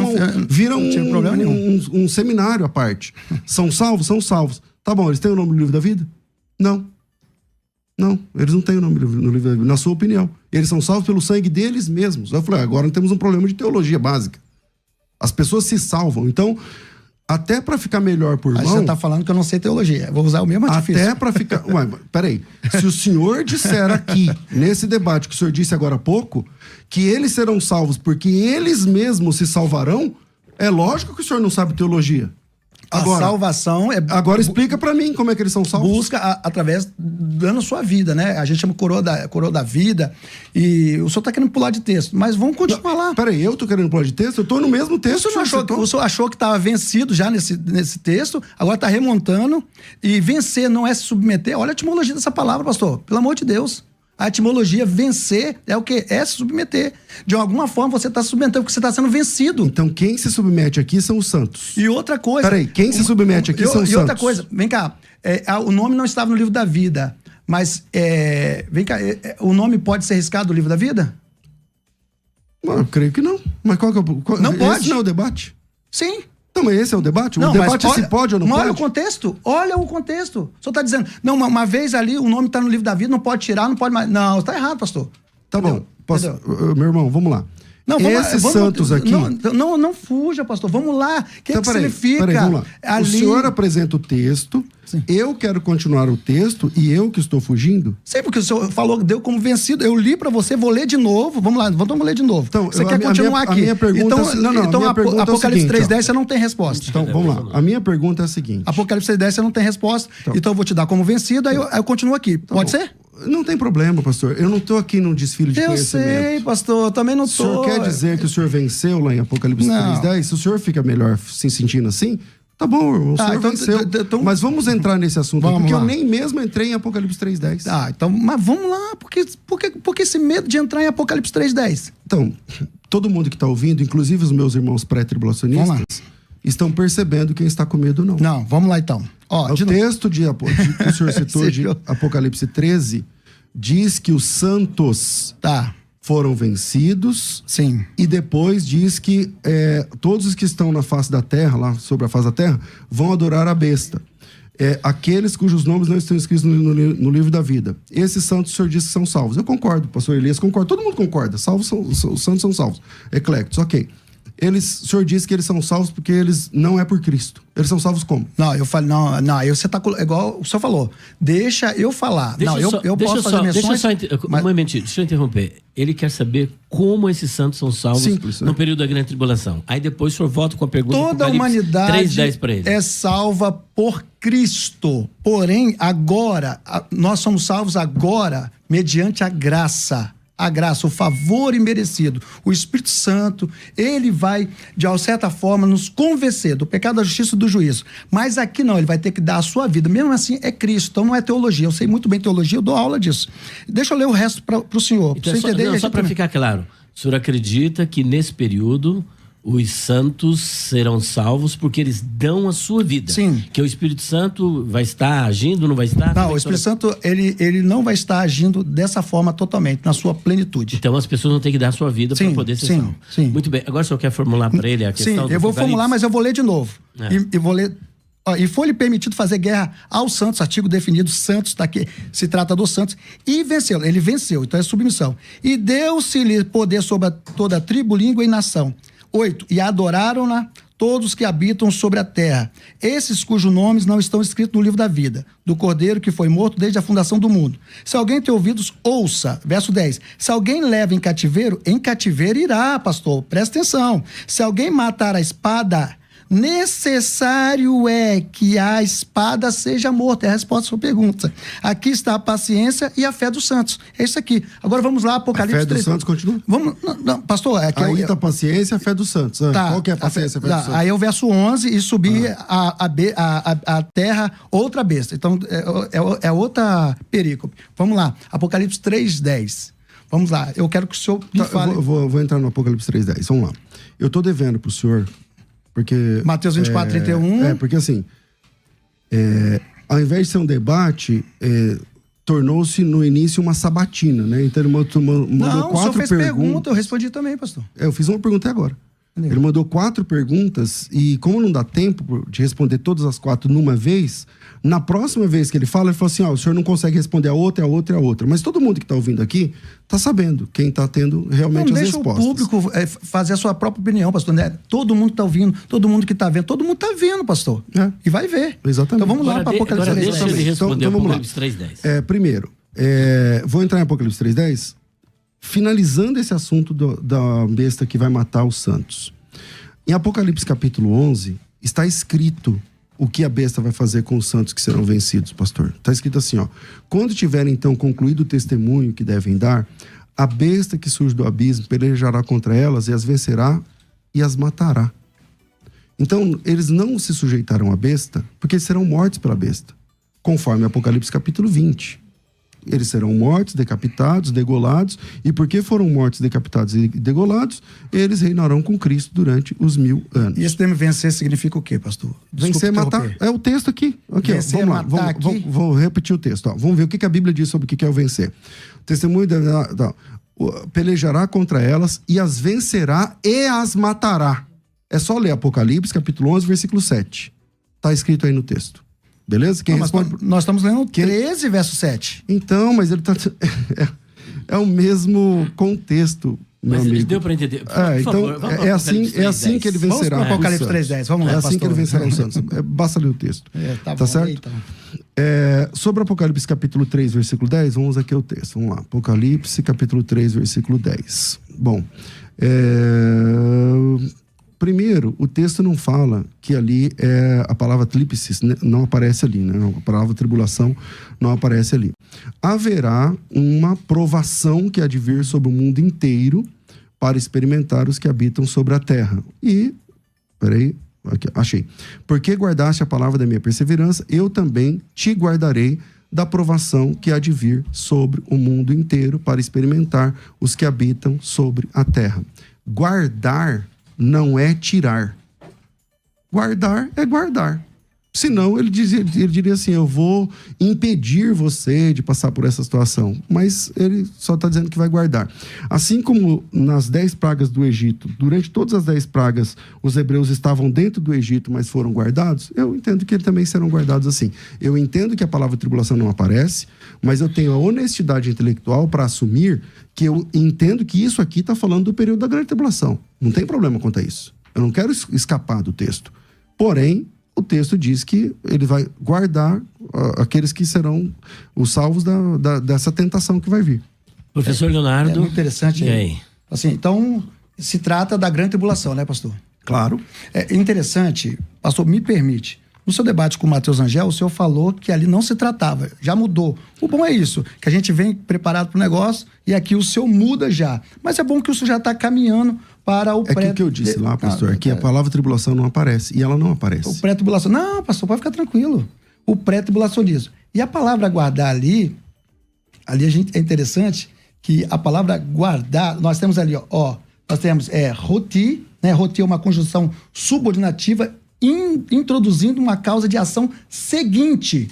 um seminário à parte. São salvos? São salvos. Tá bom, eles têm o nome no livro da vida? Não. Não, eles não têm o nome no livro da vida, na sua opinião. Eles são salvos pelo sangue deles mesmos. Eu falei, agora temos um problema de teologia básica. As pessoas se salvam. Então, até para ficar melhor por mão... Você está falando que eu não sei teologia. Vou usar o mesmo artifício. Até para ficar... Ué, peraí. Se o senhor disser aqui, nesse debate que o senhor disse agora há pouco, que eles serão salvos porque eles mesmos se salvarão, é lógico que o senhor não sabe teologia. Agora, a salvação é... Agora explica pra mim como é que eles são salvos. Busca através dando a sua vida, né? A gente chama coroa da vida. E o senhor tá querendo pular de texto, mas vamos continuar lá. Peraí, eu tô querendo pular de texto? Eu tô no mesmo texto. O senhor achou que estava vencido já nesse texto, agora tá remontando. E vencer não é se submeter. Olha a etimologia dessa palavra, pastor. Pelo amor de Deus. A etimologia vencer é o quê? É se submeter. De alguma forma você está se submetendo porque você está sendo vencido. Então quem se submete aqui são os santos. E outra coisa... Peraí, quem se submete aqui são os santos. E outra coisa, vem cá, o nome não estava no livro da vida, mas vem cá, o nome pode ser riscado do livro da vida? Eu creio que não. Mas qual que é o... Não pode. Esse não é o debate? Sim. Não, mas esse é o debate? Não, o debate é se pode ou não pode? Olha o contexto. Olha o contexto. O senhor está dizendo, não, uma vez ali o nome está no livro da vida, não pode tirar, não pode mais. Não, está errado, pastor. Tá bom. Meu irmão, vamos lá. Não, esses santos aqui... Não fuja, pastor. Vamos lá. O que significa? Peraí, vamos lá. Ali... O senhor apresenta o texto, sim. Eu quero continuar o texto e eu que estou fugindo? Sei, porque o senhor falou, deu como vencido. Eu li para você, vou ler de novo. Vamos lá, vamos ler de novo. Então, você quer continuar aqui. A minha pergunta então Apocalipse 3:10 ó. você não tem resposta. Então, vamos lá. A minha pergunta é a seguinte. Apocalipse 3:10 você não tem resposta. Então eu vou te dar como vencido, aí eu continuo aqui. Pode ser? Não tem problema, pastor. Eu não estou aqui num desfile de conhecimento. Eu sei, pastor. Eu também não estou. O senhor quer dizer que o senhor venceu lá em Apocalipse 3:10? Se o senhor fica melhor se sentindo assim, tá bom, o senhor venceu. Mas vamos entrar nesse assunto aqui, porque eu nem mesmo entrei em Apocalipse 3:10. Então, mas vamos lá. Por que esse medo de entrar em Apocalipse 3:10? Então, todo mundo que está ouvindo, inclusive os meus irmãos pré-tribulacionistas, estão percebendo quem está com medo ou não. Não, vamos lá então. O texto que o senhor citou de Apocalipse 13 diz que os santos foram vencidos. Sim. E depois diz que todos os que estão na face da terra, lá sobre a face da terra, vão adorar a besta. Aqueles cujos nomes não estão escritos no livro da vida. Esses santos o senhor diz que são salvos. Eu concordo, o pastor Elias concorda, todo mundo concorda. Os santos são salvos. Eclectos, ok. O senhor disse que eles são salvos porque eles não é por Cristo. Eles são salvos como? Não, eu falei, não, aí você tá igual o senhor falou. Deixa eu falar. Eu posso fazer menções. Um momentinho, deixa eu interromper. Ele quer saber como esses santos são salvos no período da grande tribulação. Aí depois o senhor volta com a pergunta. Toda a humanidade 3:10 para ele. É salva por Cristo. Porém, agora, nós somos salvos agora mediante a graça. a graça, o favor imerecido. O Espírito Santo, ele vai, de certa forma, nos convencer do pecado, da justiça e do juízo. Mas aqui não, ele vai ter que dar a sua vida. Mesmo assim, é Cristo, então não é teologia. Eu sei muito bem teologia, eu dou aula disso. Deixa eu ler o resto para o senhor. Então, pra você entender, só para ficar claro, o senhor acredita que nesse período os santos serão salvos porque eles dão a sua vida? Sim. Que o Espírito Santo vai estar agindo, não vai estar? Não, o Espírito Santo, ele não vai estar agindo dessa forma totalmente, na sua plenitude. Então as pessoas vão ter que dar a sua vida para poder ser salvo. Sim. Muito bem. Agora o senhor quer formular para ele a questão? Sim, eu vou formular, mas eu vou ler de novo. E vou ler. E foi-lhe permitido fazer guerra aos santos, artigo definido, santos, tá aqui, se trata dos santos, e venceu. Ele venceu, então é submissão. E deu-se-lhe poder sobre toda a tribo, língua e nação. 8. E adoraram-na todos que habitam sobre a terra, esses cujos nomes não estão escritos no livro da vida, do Cordeiro que foi morto desde a fundação do mundo. Se alguém tem ouvidos, ouça. Verso 10. Se alguém leva em cativeiro irá, pastor. Presta atenção. Se alguém matar a espada, necessário é que a espada seja morta. É a resposta à sua pergunta. Aqui está a paciência e a fé dos santos. É isso aqui. Agora vamos lá, Apocalipse 3. A fé dos santos continua? Vamos, não, pastor, é que aí está a paciência e a fé dos santos. Tá, qual que é a paciência e a fé dos santos? Aí é o verso 11 e subir a terra, outra besta. Então, é outra perícope. Vamos lá, Apocalipse 3:10. Vamos lá, eu quero que o senhor me fale. Eu vou entrar no Apocalipse 3:10. Vamos lá. Eu estou devendo para o senhor, porque... Mateus 24:31. Porque assim, ao invés de ser um debate, tornou-se no início uma sabatina, né? Então ele mandou não, 4 o senhor fez perguntas. pergunta, eu respondi também, pastor. Eu fiz uma pergunta agora. Ele mandou 4 perguntas e como não dá tempo de responder todas as 4 numa vez, na próxima vez que ele fala, ele falou assim, o senhor não consegue responder a outra, a outra e a outra. Mas todo mundo que está ouvindo aqui está sabendo quem está tendo realmente as respostas. Deixa o público fazer a sua própria opinião, pastor. Né? Todo mundo está ouvindo, todo mundo que está vendo, todo mundo está vendo, pastor. E vai ver. Exatamente. Então vamos lá para Apocalipse 3:10. Deixa ele responder então, vamos lá. Apocalipse 3:10. Primeiro, vou entrar em Apocalipse 3:10, finalizando esse assunto da besta que vai matar os santos. Em Apocalipse capítulo 11, está escrito o que a besta vai fazer com os santos que serão vencidos, pastor. Está escrito assim, quando tiverem então concluído o testemunho que devem dar, a besta que surge do abismo pelejará contra elas e as vencerá e as matará. Então, eles não se sujeitarão à besta, porque eles serão mortos pela besta, conforme Apocalipse capítulo 20. Eles serão mortos, decapitados, degolados, e porque foram mortos, decapitados e degolados, eles reinarão com Cristo durante os 1000 anos. E esse termo vencer significa o quê, pastor? Vencer, matar. É o texto aqui. Vencer, vamos lá. Vou repetir o texto. Vamos ver o que a Bíblia diz sobre o que é o vencer. O testemunho pelejará contra elas e as vencerá e as matará. É só ler Apocalipse, capítulo 11, versículo 7. Está escrito aí no texto. Beleza? Quem responde? Nós estamos lendo 13, verso 7. Então, mas ele está... é o mesmo contexto, meu amigo. Deu para entender. Então, é assim que ele vencerá. Vamos para Apocalipse 3:10. Vamos lá, É assim que ele vencerá os santos. Basta ler o texto. Tá certo? Então. Sobre Apocalipse capítulo 3, versículo 10, vamos aqui ao texto. Vamos lá. Apocalipse capítulo 3, versículo 10. Bom, primeiro, o texto não fala que ali a palavra tríplices não aparece ali, né? A palavra tribulação não aparece ali. Haverá uma provação que há de vir sobre o mundo inteiro para experimentar os que habitam sobre a terra. E, aqui, achei. Porque guardaste a palavra da minha perseverança, eu também te guardarei da provação que há de vir sobre o mundo inteiro para experimentar os que habitam sobre a terra. Guardar não é tirar. Guardar é guardar. Senão, ele diria assim, eu vou impedir você de passar por essa situação. Mas ele só está dizendo que vai guardar. Assim como nas 10 pragas do Egito, durante todas as 10 pragas, os hebreus estavam dentro do Egito, mas foram guardados, eu entendo que eles também serão guardados assim. Eu entendo que a palavra tribulação não aparece, mas eu tenho a honestidade intelectual para assumir que eu entendo que isso aqui está falando do período da grande tribulação. Não tem problema quanto a isso. Eu não quero escapar do texto. Porém, o texto diz que ele vai guardar aqueles que serão os salvos dessa tentação que vai vir. Professor Leonardo. É muito interessante. E aí? Assim, então, se trata da grande tribulação, né, pastor? Claro. É interessante, pastor, me permite. No seu debate com o Matheus Angel, o senhor falou que ali não se tratava, já mudou. O bom é isso, que a gente vem preparado para o negócio e aqui o senhor muda já. Mas é bom que o senhor já está caminhando para o pré... É que eu disse lá, pastor, é que a palavra tribulação não aparece, e ela não aparece. O pré-tribulação... Não, pastor, pode ficar tranquilo. O pré-tribulacionismo. E a palavra guardar ali a gente, é interessante que a palavra guardar, nós temos ali, nós temos roti, né? Roti é uma conjunção subordinativa introduzindo uma causa de ação seguinte.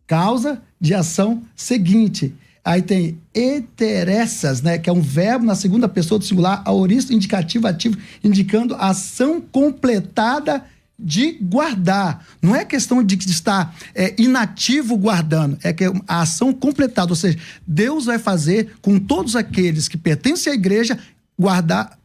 Causa de ação seguinte. Aí tem eteressas, né? Que é um verbo na segunda pessoa do singular, aoristo indicativo ativo, indicando a ação completada de guardar. Não é questão de estar inativo guardando, é que a ação completada, ou seja, Deus vai fazer com todos aqueles que pertencem à igreja guardar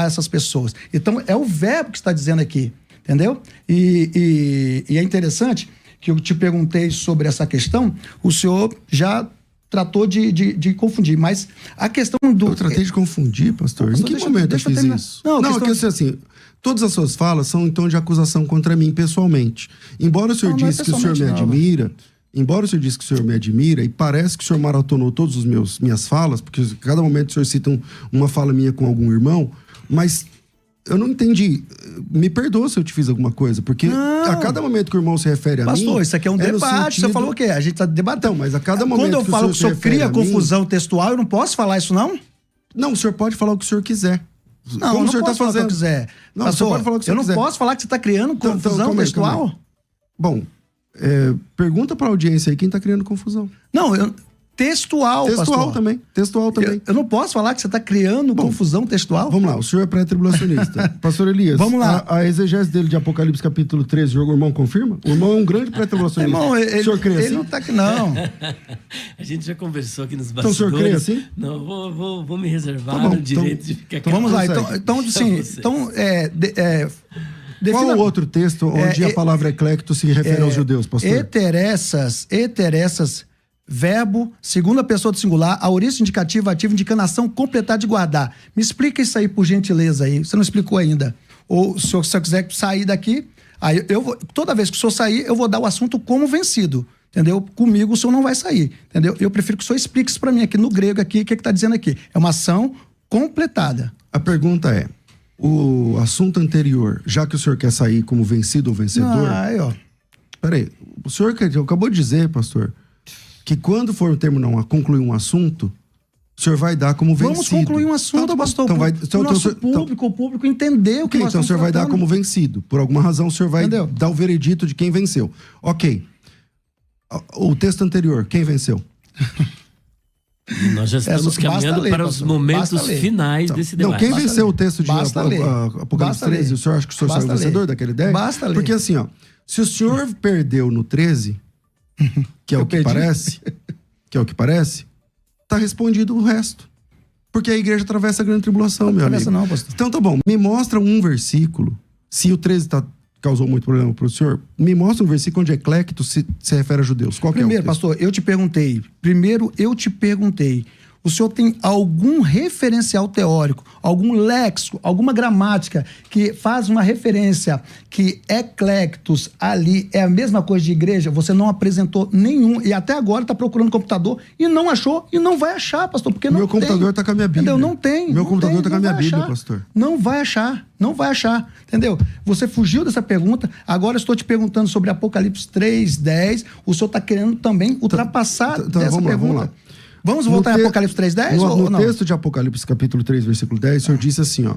essas pessoas. Então, é o verbo que está dizendo aqui, entendeu? E é interessante que eu te perguntei sobre essa questão, o senhor já tratou de confundir, mas a questão do... Eu tratei de confundir, pastor? Em que momento eu fiz isso? Não, é que assim... Todas as suas falas são em tom de acusação contra mim pessoalmente. Embora o senhor disse que o senhor me admira, e parece que o senhor maratonou todas as minhas falas, porque a cada momento o senhor cita uma fala minha com algum irmão, mas eu não entendi. Me perdoa se eu te fiz alguma coisa, porque a cada momento que o irmão se refere a mim... Pastor, isso aqui é um debate, você falou o quê? A gente está debatendo. Então, mas a cada momento quando eu falo que o senhor cria confusão textual, eu não posso falar isso, não? Não, o senhor pode falar o que o senhor quiser. Não, como o senhor está fazendo? O que eu quiser. Não, pastor, pode falar o que você quiser. Eu não posso falar que você está criando confusão textual? Bom, pergunta para a audiência aí quem está criando confusão. Não, textual, pastor. Textual também. Eu não posso falar que você está criando confusão textual? Vamos lá, o senhor é pré-tribulacionista. Pastor Elias, vamos lá. A exegese dele de Apocalipse capítulo 13, o irmão confirma? O irmão é um grande pré-tribulacionista. Irmão, o senhor crê assim? Ele não está aqui, não. A gente já conversou aqui nos bastidores. Então o senhor crê assim? Não, vou me reservar o direito de ficar aqui. Então vamos lá. Qual o outro texto onde a palavra eclecto se refere aos judeus, pastor? Eteressas, verbo, segunda pessoa do singular, aoristo indicativo ativo, indicando ação completar de guardar. Me explica isso aí, por gentileza, aí. Você não explicou ainda. Ou se o senhor quiser sair daqui, aí toda vez que o senhor sair, eu vou dar o assunto como vencido. Entendeu? Comigo o senhor não vai sair. Entendeu? Eu prefiro que o senhor explique isso para mim aqui no grego, aqui, o que está dizendo aqui. É uma ação completada. A pergunta é: o assunto anterior, já que o senhor quer sair como vencido ou vencedor... Peraí, o senhor acabou de dizer, pastor, que quando for concluir um assunto, o senhor vai dar como vencido. Vamos concluir um assunto, pastor. O público entender o que nós então o senhor vai dar como vencido. Por alguma razão, o senhor vai dar o veredito de quem venceu. Ok. O texto anterior, quem venceu? Nós já estamos caminhando para os momentos finais desse debate. Não, quem venceu o texto de Apocalipse 13? O senhor acha que o senhor saiu vencedor daquela ideia? Basta ler. Porque assim, se o senhor perdeu no 13, que é o que parece, tá respondido o resto. Porque a igreja atravessa a grande tribulação, meu amigo. Não, pastor. Então tá bom, me mostra um versículo, se o 13 causou muito problema para o senhor, me mostra um versículo onde eclecto se refere a judeus. Qual Primeiro, pastor, eu te perguntei, o senhor tem algum referencial teórico, algum léxico, alguma gramática que faz uma referência que eclectos ali é a mesma coisa de igreja? Você não apresentou nenhum, e até agora está procurando computador e não achou e não vai achar, pastor, porque não tem. Meu computador está com a minha Bíblia. Entendeu? Não tem. Meu computador está com a minha Bíblia, pastor. Não vai achar, entendeu? Você fugiu dessa pergunta, agora eu estou te perguntando sobre Apocalipse 3:10, o senhor está querendo também ultrapassar dessa pergunta. Vamos lá. Vamos voltar em Apocalipse 3:10? No texto de Apocalipse, capítulo 3, versículo 10, o senhor disse assim,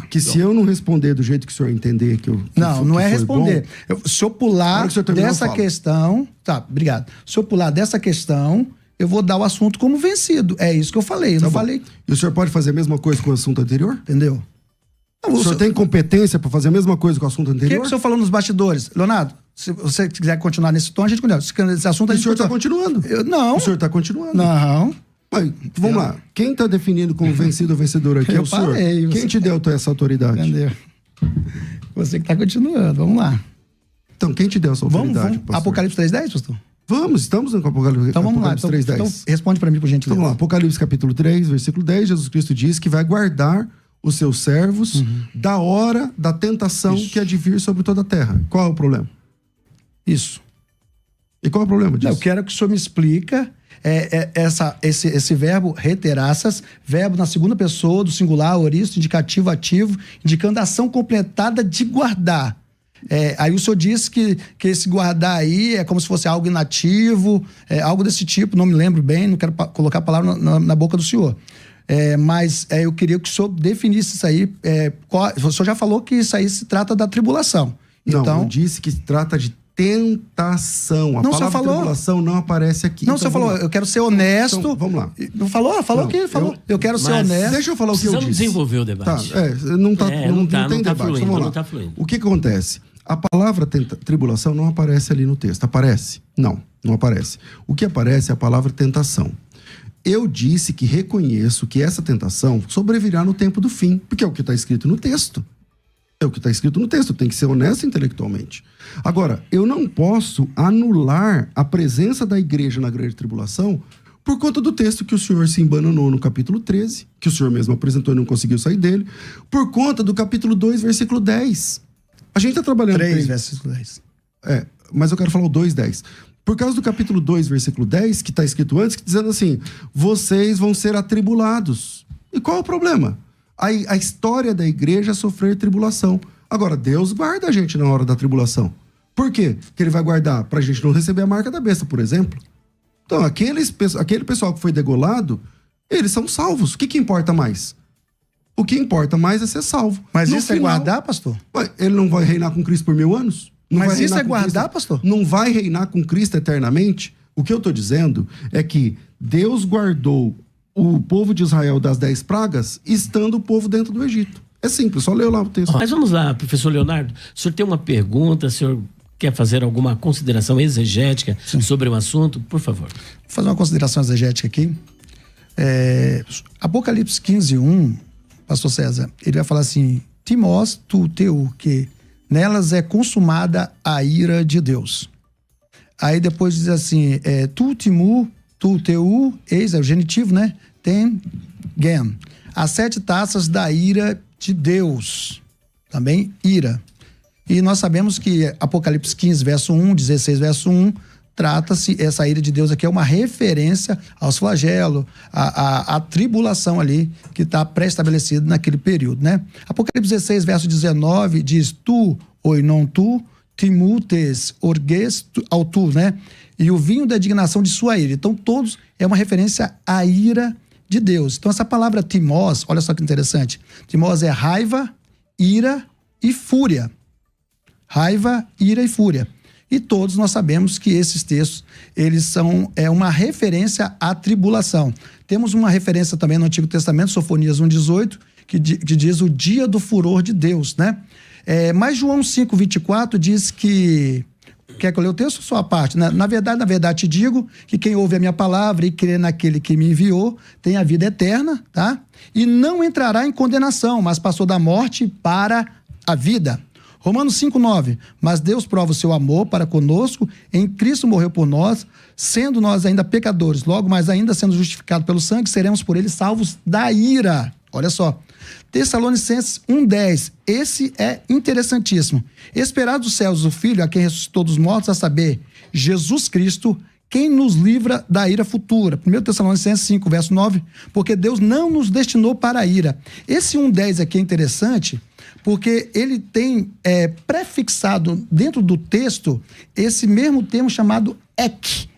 que se eu não responder do jeito que o senhor entender que eu... Não é responder. Se eu pular dessa questão... Tá, obrigado. Se eu pular dessa questão, eu vou dar o assunto como vencido. É isso que eu falei. Falei... E o senhor pode fazer a mesma coisa com o assunto anterior? Entendeu? O senhor tem competência para fazer a mesma coisa com o assunto anterior? O que o senhor falou nos bastidores? Leonardo, se você quiser continuar nesse tom, a gente continua. Esse assunto o senhor está continuando. Não. O senhor está continuando. Não. Mas, vamos lá. Quem está definindo como vencido ou vencedor aqui é o senhor. Quem te deu essa autoridade? Entendeu? Você que está continuando. Vamos lá. Então, quem te deu essa autoridade, pastor? Apocalipse 3:10, pastor? Vamos, estamos no Apocalipse 3:10. Então, responde para mim, por gentileza. Então, vamos lá. Apocalipse capítulo 3, versículo 10, Jesus Cristo diz que vai guardar os seus servos da hora da tentação que há de vir sobre toda a terra. Qual é o problema? Isso. E qual é o problema disso? Eu quero que o senhor me explica esse verbo reiteraças, verbo na segunda pessoa do singular, aoristo, indicativo, ativo, indicando a ação completada de guardar. Aí o senhor disse que esse guardar aí é como se fosse algo inativo, algo desse tipo, não me lembro bem, não quero colocar a palavra na boca do senhor. Mas eu queria que o senhor definisse isso aí. O senhor já falou que isso aí se trata da tribulação. Não, então, eu disse que se trata de tentação. A palavra tribulação não aparece aqui. Não, então, o senhor falou, eu quero ser honesto. Então, vamos lá. Não falou? Falou que falou. Eu quero ser honesto. Deixa eu falar o que eu disse. Precisamos desenvolver o debate. Não tem debate. Fluindo, Vamos lá. não tá fluindo. O que acontece? A palavra tribulação não aparece ali no texto. Aparece? Não aparece. O que aparece é a palavra tentação. Eu disse que reconheço que essa tentação sobrevirá no tempo do fim, porque é o que está escrito no texto. É o que está escrito no texto, tem que ser honesto intelectualmente. Agora, eu não posso anular a presença da igreja na grande tribulação por conta do texto que o senhor se embananou no capítulo 13, que o senhor mesmo apresentou e não conseguiu sair dele, por conta do capítulo 2, versículo 10. A gente está trabalhando... 3, versículo 10. Mas eu quero falar o 2:10. Por causa do capítulo 2, versículo 10, que está escrito antes, dizendo assim, vocês vão ser atribulados. E qual é o problema? A história da igreja é sofrer tribulação. Agora, Deus guarda a gente na hora da tribulação. Por quê? Que ele vai guardar para a gente não receber a marca da besta, por exemplo. Então, aquele pessoal que foi degolado, eles são salvos. O que importa mais? O que importa mais é ser salvo. Mas no isso final, é guardar, pastor? Ele não vai reinar com Cristo por 1000 anos? Mas isso é guardar, pastor? Não vai reinar com Cristo eternamente? O que eu estou dizendo é que Deus guardou o povo de Israel das 10 pragas, estando o povo dentro do Egito. É simples, só leu lá o texto. Mas vamos lá, professor Leonardo. O senhor tem uma pergunta, o senhor quer fazer alguma consideração exegética sobre o assunto? Por favor. Vou fazer uma consideração exegética aqui. Apocalipse 15:1, pastor César, ele vai falar assim, Timós tu teu, que nelas é consumada a ira de Deus. Aí depois diz assim, tu timu, tu teu, eis, é o genitivo, né? Tem, gen. As 7 taças da ira de Deus. Também ira. E nós sabemos que Apocalipse 15, verso 1, 16, verso 1, trata-se, essa ira de Deus aqui é uma referência aos flagelos, à tribulação ali, que está pré-estabelecida naquele período, né? Apocalipse 16, verso 19, diz, tu, oi não tu, timutes, orgues, ao tu, né? E o vinho da indignação de sua ira. Então, todos é uma referência à ira de Deus. Então, essa palavra timós, olha só que interessante. Timós é raiva, ira e fúria. Raiva, ira e fúria. E todos nós sabemos que esses textos, eles são uma referência à tribulação. Temos uma referência também no Antigo Testamento, Sofonias 1:18, que diz o dia do furor de Deus, né? Mas João 5:24 diz que... Quer que eu leia o texto ou só a parte? Na verdade, te digo que quem ouve a minha palavra e crê naquele que me enviou tem a vida eterna, tá? E não entrará em condenação, mas passou da morte para a vida. Romanos 5:9, mas Deus prova o seu amor para conosco, em Cristo morreu por nós, sendo nós ainda pecadores, logo mais ainda sendo justificados pelo sangue, seremos por ele salvos da ira. Olha só, Tessalonicenses 1:10, esse é interessantíssimo. Esperar dos céus o Filho, a quem ressuscitou dos mortos, a saber, Jesus Cristo, quem nos livra da ira futura. 1 Tessalonicenses 5, verso 9, porque Deus não nos destinou para a ira. Esse 1:10 aqui é interessante, porque ele tem prefixado dentro do texto esse mesmo termo chamado ek,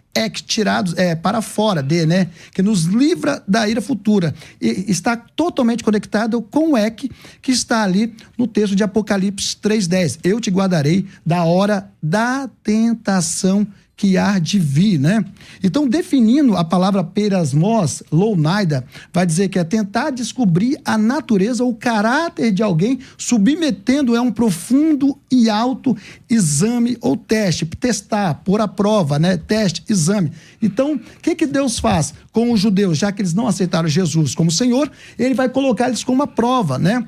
tirados para fora de, né? Que nos livra da ira futura. E está totalmente conectado com o ek que está ali no texto de Apocalipse 3:10. Eu te guardarei da hora da tentação que há de vir, né? Então, definindo a palavra perasmos, lounaida, vai dizer que é tentar descobrir a natureza ou o caráter de alguém, submetendo a um profundo e alto exame ou teste, testar, pôr à prova, né? Teste, exame. Então, o que Deus faz com os judeus? Já que eles não aceitaram Jesus como Senhor, ele vai colocar eles como uma prova, né?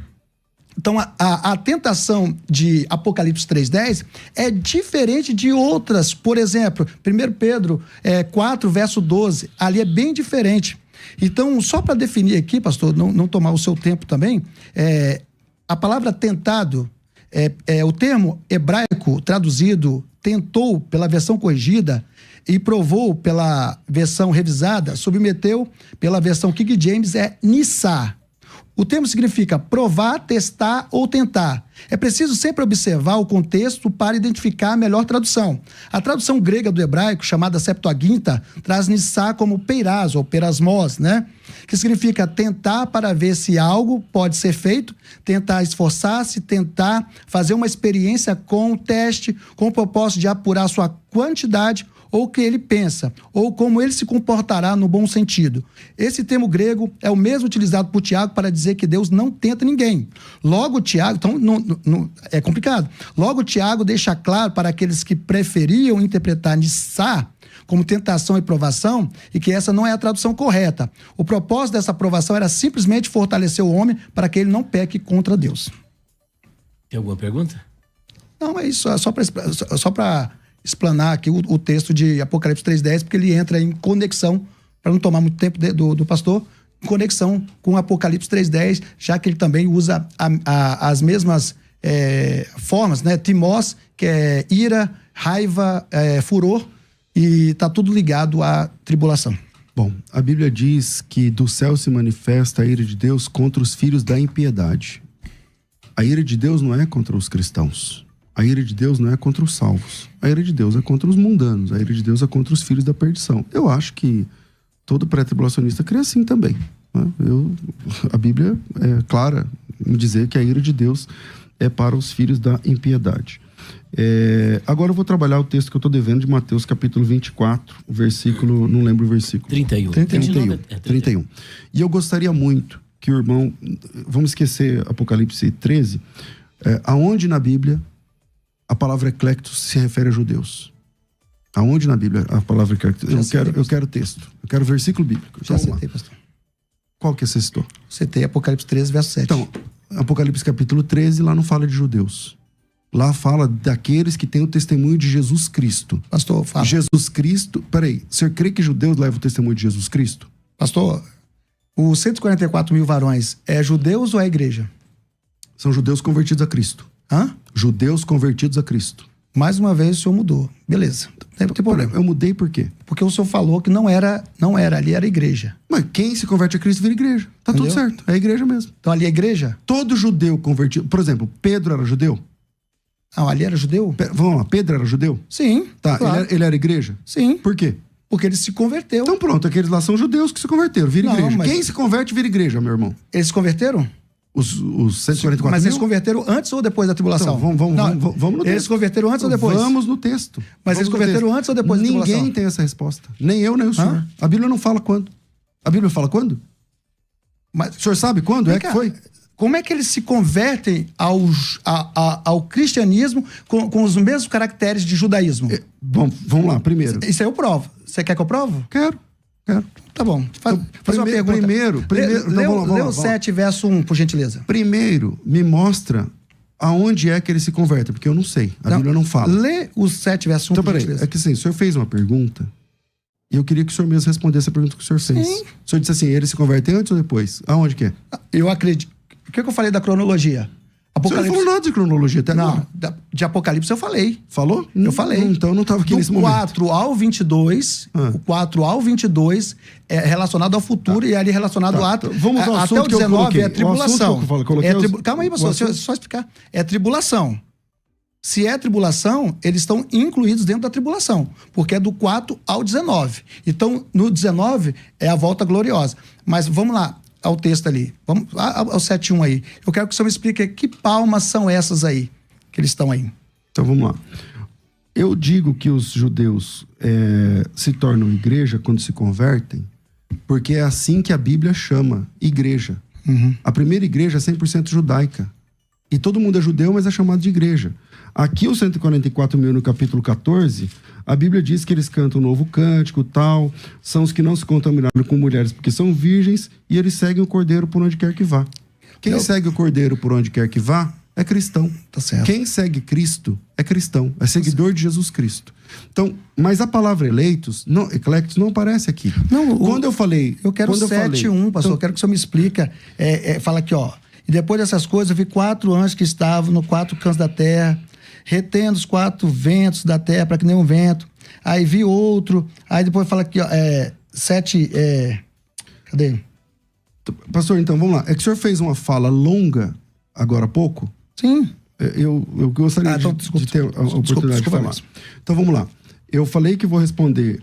Então, a tentação de Apocalipse 3:10 é diferente de outras. Por exemplo, 1 Pedro 4, verso 12. Ali é bem diferente. Então, só para definir aqui, pastor, não tomar o seu tempo também, a palavra tentado O termo hebraico traduzido tentou pela versão corrigida e provou pela versão revisada, submeteu pela versão King James, nissá. O termo significa provar, testar ou tentar. É preciso sempre observar o contexto para identificar a melhor tradução. A tradução grega do hebraico, chamada Septuaginta, traz nissá como peiras ou perasmos, né? Que significa tentar para ver se algo pode ser feito, tentar esforçar-se, tentar fazer uma experiência com o teste, com o propósito de apurar sua quantidade ou o que ele pensa, ou como ele se comportará no bom sentido. Esse termo grego é o mesmo utilizado por Tiago para dizer que Deus não tenta ninguém. Logo, Tiago... Então, é complicado. Logo, Tiago deixa claro para aqueles que preferiam interpretar nissá como tentação e provação, e que essa não é a tradução correta. O propósito dessa provação era simplesmente fortalecer o homem para que ele não peque contra Deus. Tem alguma pergunta? Não, é isso. É só para explanar aqui o texto de Apocalipse 3:10, porque ele entra em conexão, para não tomar muito tempo do pastor, em conexão com Apocalipse 3:10, já que ele também usa as mesmas formas, né? Timós, que é ira, raiva, furor, e está tudo ligado à tribulação. Bom, a Bíblia diz que do céu se manifesta a ira de Deus contra os filhos da impiedade. A ira de Deus não é contra os cristãos. A ira de Deus não é contra os salvos. A ira de Deus é contra os mundanos. A ira de Deus é contra os filhos da perdição. Eu acho que todo pré-tribulacionista crê assim também, né? A Bíblia é clara em dizer que a ira de Deus é para os filhos da impiedade. Agora eu vou trabalhar o texto que eu estou devendo de Mateus capítulo 24, versículo, não lembro o versículo. 31. E eu gostaria muito que o irmão, vamos esquecer Apocalipse 13, aonde na Bíblia a palavra eclectos se refere a judeus? Aonde na Bíblia a palavra eclectos? Eu quero texto. Eu quero versículo bíblico. Já citei, pastor. Qual que você citou? Citei Apocalipse 13, verso 7. Então, Apocalipse capítulo 13, lá não fala de judeus. Lá fala daqueles que têm o testemunho de Jesus Cristo. Pastor, fala. Jesus Cristo... Peraí, o senhor crê que judeus levam o testemunho de Jesus Cristo? Pastor, os 144 mil varões é judeus ou é igreja? São judeus convertidos a Cristo. Hã? Judeus convertidos a Cristo. Mais uma vez o senhor mudou. Beleza. Não tem problema. Eu mudei por quê? Porque o senhor falou que não era ali, era igreja. Mas quem se converte a Cristo vira igreja. Tá Entendeu? tudo certo. É a igreja mesmo. Então ali é igreja? Todo judeu convertido... Por exemplo, Pedro era judeu? Não, ali era judeu? Vamos lá, Pedro era judeu? Sim. Tá, claro. ele era igreja? Sim. Por quê? Porque ele se converteu. Então pronto, aqueles lá são judeus que se converteram, vira Não, igreja. mas- Quem se converte vira igreja, meu irmão. Eles se converteram? Os 144 Mas mil? eles se converteram antes ou depois da tribulação? Então, vamos no texto. Eles se converteram antes ou depois? Vamos no texto. Mas eles Vamos no converteram texto. antes ou depois da tribulação? Ninguém tem essa resposta. Nem eu, nem o senhor. A Bíblia não fala quando. A Bíblia fala quando? Mas, O senhor sabe quando Vem é cá, que foi? Como é que eles se convertem ao cristianismo com os mesmos caracteres de judaísmo? Bom, vamos lá, primeiro. Isso aí eu provo. Você quer que eu provo? Quero. Tá bom. Faz uma pergunta. Primeiro, então Lê vamos lá. o 7, verso 1, por gentileza. Primeiro, me mostra aonde é que ele se converte, porque eu não sei. A Bíblia não fala. Lê o 7, verso 1, Então, por peraí, gentileza. é que assim, o senhor fez uma pergunta e eu queria que o senhor mesmo respondesse a pergunta que o senhor fez. Sim. O senhor disse assim, ele se converte antes ou depois? Aonde que é? Eu acredito. O que eu falei da cronologia? O senhor não falou nada de cronologia até agora. Não, de Apocalipse eu falei. Falou? Eu falei. Então eu não estava aqui nesse Do momento. 4 ao 22, o 4 ao 22 é relacionado ao futuro e ali relacionado ao ato. Vamos ao até assunto o que eu 19 coloquei. é tribulação. O assunto que eu coloquei, Calma aí, pastor, só explicar. É tribulação. Se é tribulação, eles estão incluídos dentro da tribulação, porque é do 4 ao 19. Então, no 19 é a volta gloriosa. Mas vamos lá, ao texto ali. Vamos ao 7.1 aí. Eu quero que o senhor me explique que palmas são essas aí, que eles estão aí. Então vamos lá. Eu digo que os judeus se tornam igreja quando se convertem, porque é assim que a Bíblia chama igreja. A primeira igreja é 100% judaica. E todo mundo é judeu, mas é chamado de igreja. Aqui, os 144 mil no capítulo 14, a Bíblia diz que eles cantam um novo cântico, tal, são os que não se contaminaram com mulheres porque são virgens, e eles seguem o Cordeiro por onde quer que vá. Quem segue o Cordeiro por onde quer que vá é cristão. Tá certo. Quem segue Cristo é cristão, é seguidor de Jesus Cristo. Então, mas a palavra eclectos não aparece aqui. Não, quando eu falei... Eu quero 7.1, pastor. Então, Eu quero que o senhor me explica. Fala aqui, ó. E depois dessas coisas, eu vi 4 anjos que estavam nos 4 cantos da terra, retendo os 4 ventos da terra para que nenhum vento. Aí vi outro, aí depois fala aqui, ó, 7... cadê? Pastor, então, vamos lá. É que o senhor fez uma fala longa agora há pouco? Sim. Eu gostaria de ter a oportunidade de falar. Então, vamos lá. Eu falei que vou responder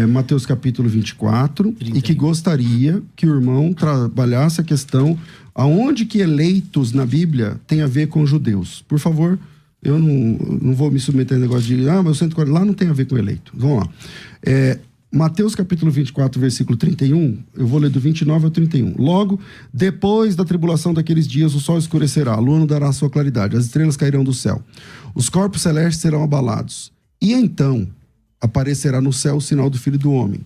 Mateus capítulo 24 30. E que gostaria que o irmão trabalhasse a questão aonde que eleitos na Bíblia tem a ver com judeus. Por favor, eu não vou me submeter a negócio de mas 140 lá não tem a ver com eleito. Vamos lá. Mateus capítulo 24, versículo 31, eu vou ler do 29 ao 31. Logo, depois da tribulação daqueles dias, o sol escurecerá, a lua não dará sua claridade, as estrelas cairão do céu, os corpos celestes serão abalados. E então aparecerá no céu o sinal do Filho do Homem.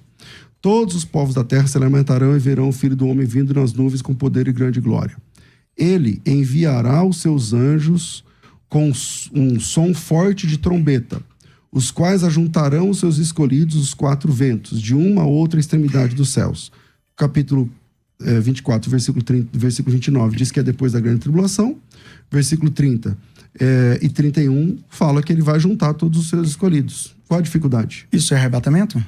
Todos os povos da terra se lamentarão e verão o Filho do Homem vindo nas nuvens com poder e grande glória. Ele enviará os seus anjos com um som forte de trombeta, os quais ajuntarão os seus escolhidos os 4 ventos, de uma a outra extremidade dos céus. Capítulo 24, versículo 29, diz que é depois da grande tribulação. Versículo 30 e 31 fala que ele vai juntar todos os seus escolhidos. Qual a dificuldade? Isso é arrebatamento?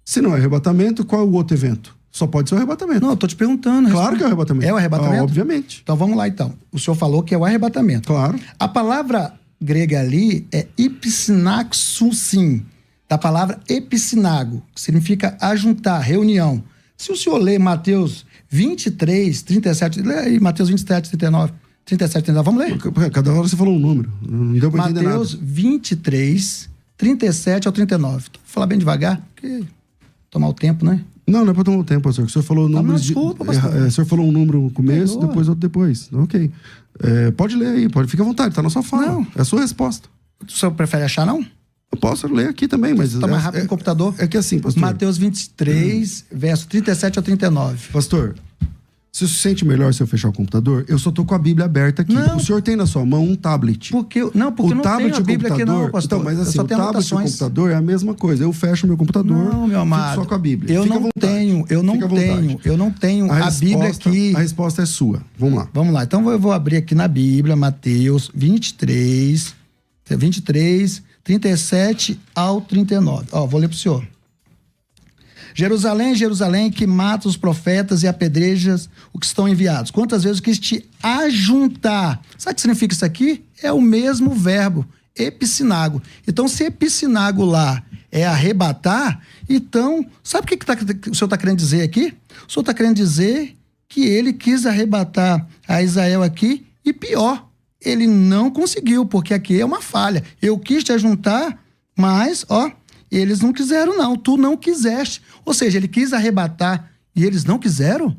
Se não é arrebatamento, qual é o outro evento? Só pode ser o arrebatamento. Não, eu tô te perguntando. Claro que é o arrebatamento. É o arrebatamento? Obviamente. Então vamos lá, então. O senhor falou que é o arrebatamento. Claro. A palavra grega ali é ipsinaxusim, da palavra epsinago, que significa ajuntar, reunião. Se o senhor ler Mateus 23, 37, lê aí Mateus 27, 39, 37, 39, vamos ler? Cada hora você falou um número, não deu pra entender nada. Mateus 23, 37 ao 39. Vou falar bem devagar, porque tomar o tempo, né? Não é pra tomar o tempo, pastor. O senhor falou números desculpa, pastor. O senhor falou um número no começo, depois outro depois. Ok. Pode ler aí, fica à vontade, tá na sua fala. Não. É a sua resposta. O senhor prefere achar, não? Eu posso ler aqui também, mas... Tá mais rápido no computador? É que assim, pastor... Mateus 23, verso 37 ao 39. Pastor, se você se sente melhor se eu fechar o computador, eu só tô com a Bíblia aberta aqui. Não. O senhor tem na sua mão um tablet. Porque eu não tenho a Bíblia aqui não, pastor. Então, mas assim, o tablet e o computador é a mesma coisa. Eu fecho o meu computador, não, meu amado, fico só com a Bíblia. Eu não tenho a Bíblia aqui. A resposta é sua. Vamos lá. Vamos lá. Então eu vou abrir aqui na Bíblia, Mateus 23, 37 ao 39. Vou ler pro senhor. Jerusalém, Jerusalém, que mata os profetas e apedrejas os que estão enviados. Quantas vezes quis te ajuntar? Sabe o que significa isso aqui? É o mesmo verbo, epsinago. Então, se epsinago lá é arrebatar, então, sabe o que o senhor está querendo dizer aqui? O senhor está querendo dizer que ele quis arrebatar a Israel aqui e pior, ele não conseguiu, porque aqui é uma falha. Eu quis te ajuntar, mas, eles não quiseram não, tu não quiseste. Ou seja, ele quis arrebatar e eles não quiseram?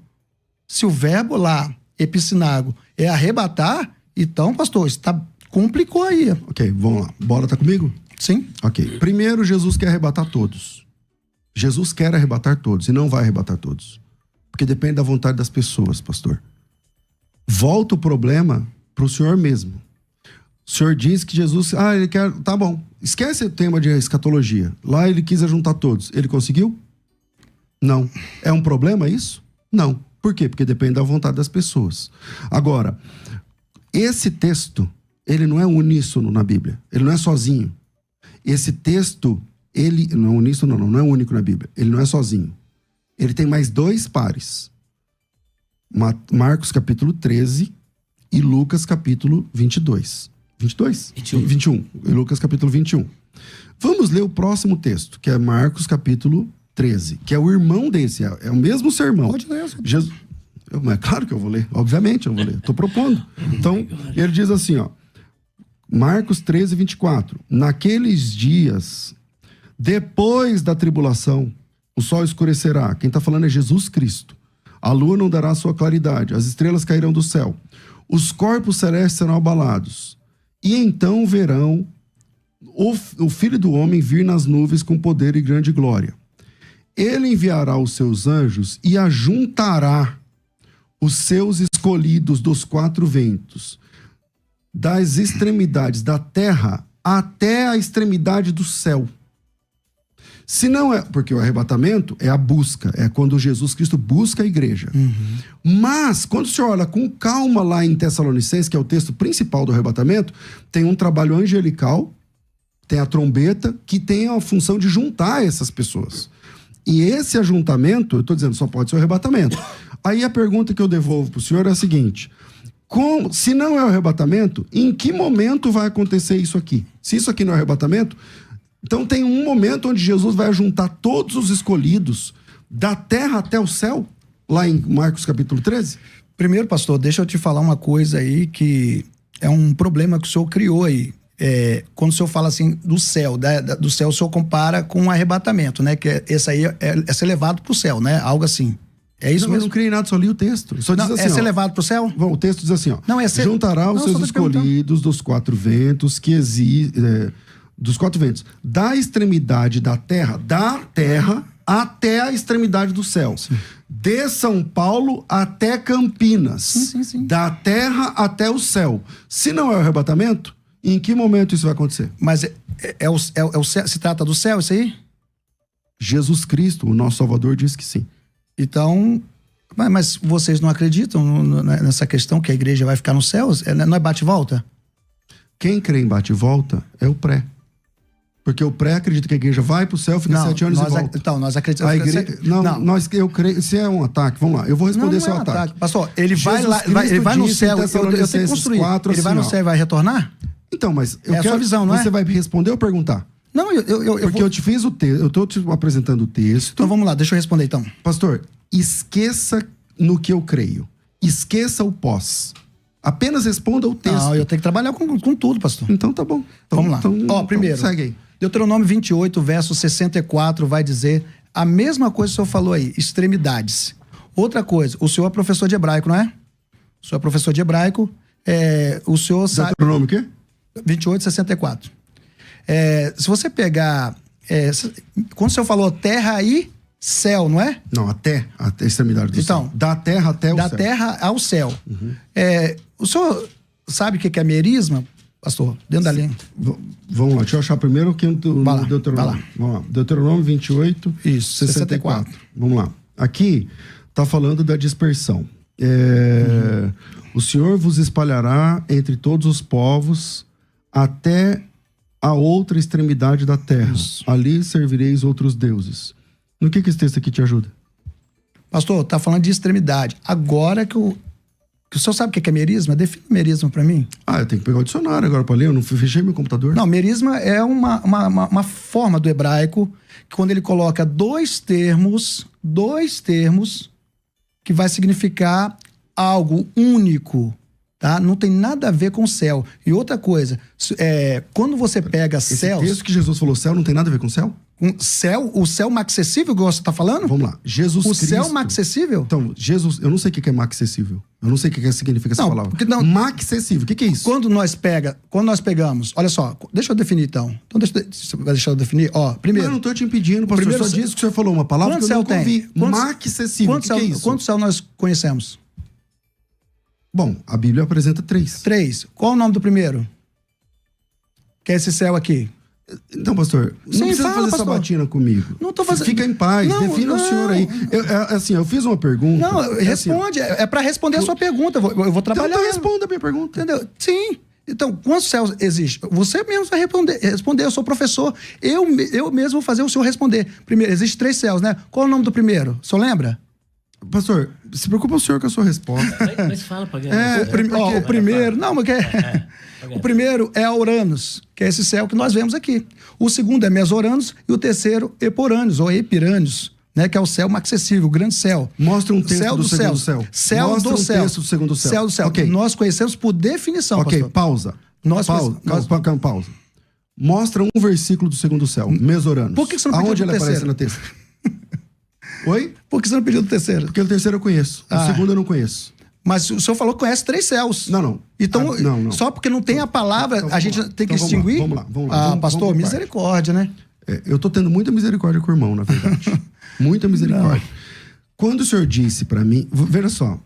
Se o verbo lá, epsinago, é arrebatar, então, pastor, isso complicou aí. Ok, vamos lá. Bola tá comigo? Sim. Ok. Primeiro, Jesus quer arrebatar todos. Jesus quer arrebatar todos e não vai arrebatar todos. Porque depende da vontade das pessoas, pastor. Volta o problema pro senhor mesmo. O senhor diz que Jesus... ele quer... Tá bom. Esquece o tema de escatologia. Lá ele quis ajuntar todos. Ele conseguiu? Não. É um problema isso? Não. Por quê? Porque depende da vontade das pessoas. Agora, esse texto, ele não é uníssono na Bíblia. Ele não é sozinho. Esse texto, ele... Não é uníssono, não é único na Bíblia. Ele não é sozinho. Ele tem mais 2 pares. Marcos capítulo 13 e Lucas capítulo 22. 22? 21. E Lucas capítulo 21. Vamos ler o próximo texto, que é Marcos capítulo 13, que é o irmão desse, é o mesmo sermão. Pode ler. Jesus... É claro que eu vou ler, obviamente eu vou ler, estou propondo. Então, ele diz assim, Marcos 13, 24. Naqueles dias, depois da tribulação, o sol escurecerá. Quem está falando é Jesus Cristo. A lua não dará sua claridade, as estrelas cairão do céu. Os corpos celestes serão abalados. E então verão o Filho do Homem vir nas nuvens com poder e grande glória. Ele enviará os seus anjos e ajuntará os seus escolhidos dos 4 ventos, das extremidades da terra até a extremidade do céu. Se não é... Porque o arrebatamento é a busca. É quando Jesus Cristo busca a igreja. Mas, quando o senhor olha com calma lá em Tessalonicenses, que é o texto principal do arrebatamento, tem um trabalho angelical, tem a trombeta, que tem a função de juntar essas pessoas. E esse ajuntamento, eu estou dizendo, só pode ser o arrebatamento. Aí a pergunta que eu devolvo para o senhor é a seguinte... se não é o arrebatamento, em que momento vai acontecer isso aqui? Se isso aqui não é arrebatamento, então tem um momento onde Jesus vai juntar todos os escolhidos da terra até o céu, lá em Marcos capítulo 13? Primeiro, pastor, deixa eu te falar uma coisa aí que é um problema que o senhor criou aí. Quando o senhor fala assim do céu, do céu o senhor compara com um arrebatamento, né? Que esse aí é ser levado para o céu, né? Algo assim. É isso não, mesmo? Eu não criei nada, só li o texto. Só diz assim, ser levado para o céu? Bom, o texto diz assim, ó. Não, juntará os seus escolhidos dos 4 ventos que existem... dos 4 ventos. Da extremidade da terra até a extremidade do céu. Sim. De São Paulo até Campinas. Sim. Da terra até o céu. Se não é o arrebatamento, em que momento isso vai acontecer? Mas o céu, se trata do céu, isso aí? Jesus Cristo, o nosso Salvador, diz que sim. Então, mas vocês não acreditam nessa questão que a igreja vai ficar no céu? Não é bate e volta? Quem crê em bate e volta é o pré. Porque o pré acredita que a igreja vai pro céu, fica 7 anos e volta. Então, nós acreditamos... A igreja, eu creio... Se é um ataque, vamos lá, eu vou responder seu ataque. Pastor, ele vai lá, ele vai no céu, eu tenho que construir. Ele vai no céu e vai retornar? Então, mas... a sua visão, não é? Você vai responder ou perguntar? Não, Porque eu te fiz o texto, eu estou te apresentando o texto. Então vamos lá, deixa eu responder então. Pastor, esqueça no que eu creio. Esqueça o pós. Apenas responda o texto. Não, eu tenho que trabalhar com tudo, pastor. Então tá bom. Vamos lá. Primeiro, segue aí. Deuteronômio 28, verso 64, vai dizer a mesma coisa que o senhor falou aí, extremidades. Outra coisa, o senhor é professor de hebraico, não é? O senhor é professor de hebraico, o senhor sabe... Deuteronômio o quê? 28, 64. Se você pegar... quando o senhor falou terra e céu, não é? Não, até a extremidade do céu. Da terra até o céu. Da terra ao céu. O senhor sabe o que é merisma, pastor? Dentro da linha. Vamos lá, deixa eu achar primeiro que no Deuteronômio. Vamos lá. Deuteronômio 28, isso, 64. Vamos lá. Aqui está falando da dispersão. O Senhor vos espalhará entre todos os povos até a outra extremidade da terra. Isso. Ali servireis outros deuses. No que esse texto aqui te ajuda? Pastor, tá falando de extremidade. Agora que o senhor sabe o que é merisma? Define merisma para mim. Eu tenho que pegar o dicionário agora para ler. Eu não fechei meu computador. Não, merisma é uma forma do hebraico que quando ele coloca dois termos que vai significar algo único, tá? Não tem nada a ver com céu. E outra coisa, quando você pega céus... Esse texto que Jesus falou céu não tem nada a ver com céu? O céu maxacessível que você está falando? Vamos lá. Jesus Cristo. O céu maxacessível? Então, Jesus... Eu não sei o que é maxacessível. Eu não sei o que significa essa palavra. Maxacessível. O que é isso? Quando nós pegamos... Olha só, deixa eu definir então. Então, deixa eu definir. Primeiro... Eu não estou te impedindo, pastor. Primeiro, só disse que o senhor falou uma palavra que eu nunca ouvi. Maxacessível. O que é isso? Quantos céus nós conhecemos? Bom, a Bíblia apresenta 3. 3. Qual o nome do primeiro? Que é esse céu aqui? Então, pastor, não precisa fazer essa batina comigo. Não tô fazendo... Fica em paz, defina o senhor aí. Eu fiz uma pergunta. Não, responde. É para responder a sua pergunta. Eu vou trabalhar. Então responda a minha pergunta. Entendeu? Sim. Então, quantos céus existem? Você mesmo vai responder. Eu sou professor. Eu mesmo vou fazer o senhor responder. Primeiro, existem 3 céus, né? Qual é o nome do primeiro? O senhor lembra? Pastor, se preocupa o senhor com a sua resposta. Mas fala pra ganhar. O primeiro... Não, mas o primeiro é Uranus, que é esse céu que nós vemos aqui. O segundo é Mesoranos e o terceiro Eporâneos, ou Epirâneos, né, que é o céu maxacessível, o grande céu. Mostra um texto do segundo céu. Céu Mostra do céu. Texto do segundo céu. Céu do céu. Okay. Nós conhecemos por definição, pastor. Pausa. Pausa. Mostra um versículo do segundo céu, Mesoranos. Por que você não pediu Aonde do ele terceiro? aparece no texto? Oi? Por que você não pediu do terceiro? Porque o terceiro eu conheço. O segundo eu não conheço. Mas o senhor falou que conhece 3 céus. Não. Então, não. Só porque não tem a palavra, a gente tem que distinguir? Vamos lá. Pastor, misericórdia, né? Eu tô tendo muita misericórdia com o irmão, na verdade. Muita misericórdia. Quando o senhor disse pra mim... Veja só.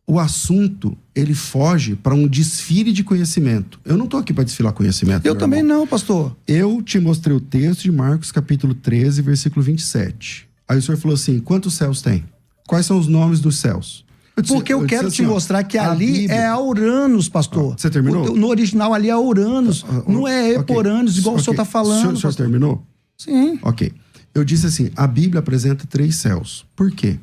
o assunto, ele foge para um desfile de conhecimento. Eu não estou aqui para desfilar conhecimento. Eu também não, pastor. Eu te mostrei o texto de Marcos, capítulo 13, versículo 27. Aí o senhor falou assim, quantos céus tem? Quais são os nomes dos céus? Porque eu quero te mostrar que ali Bíblia... é Uranus, pastor. Você terminou? No original ali é Uranus, não é Eporanos, igual o senhor está falando. O senhor terminou? Sim. Ok. Eu disse assim, a Bíblia apresenta 3 céus. Por quê?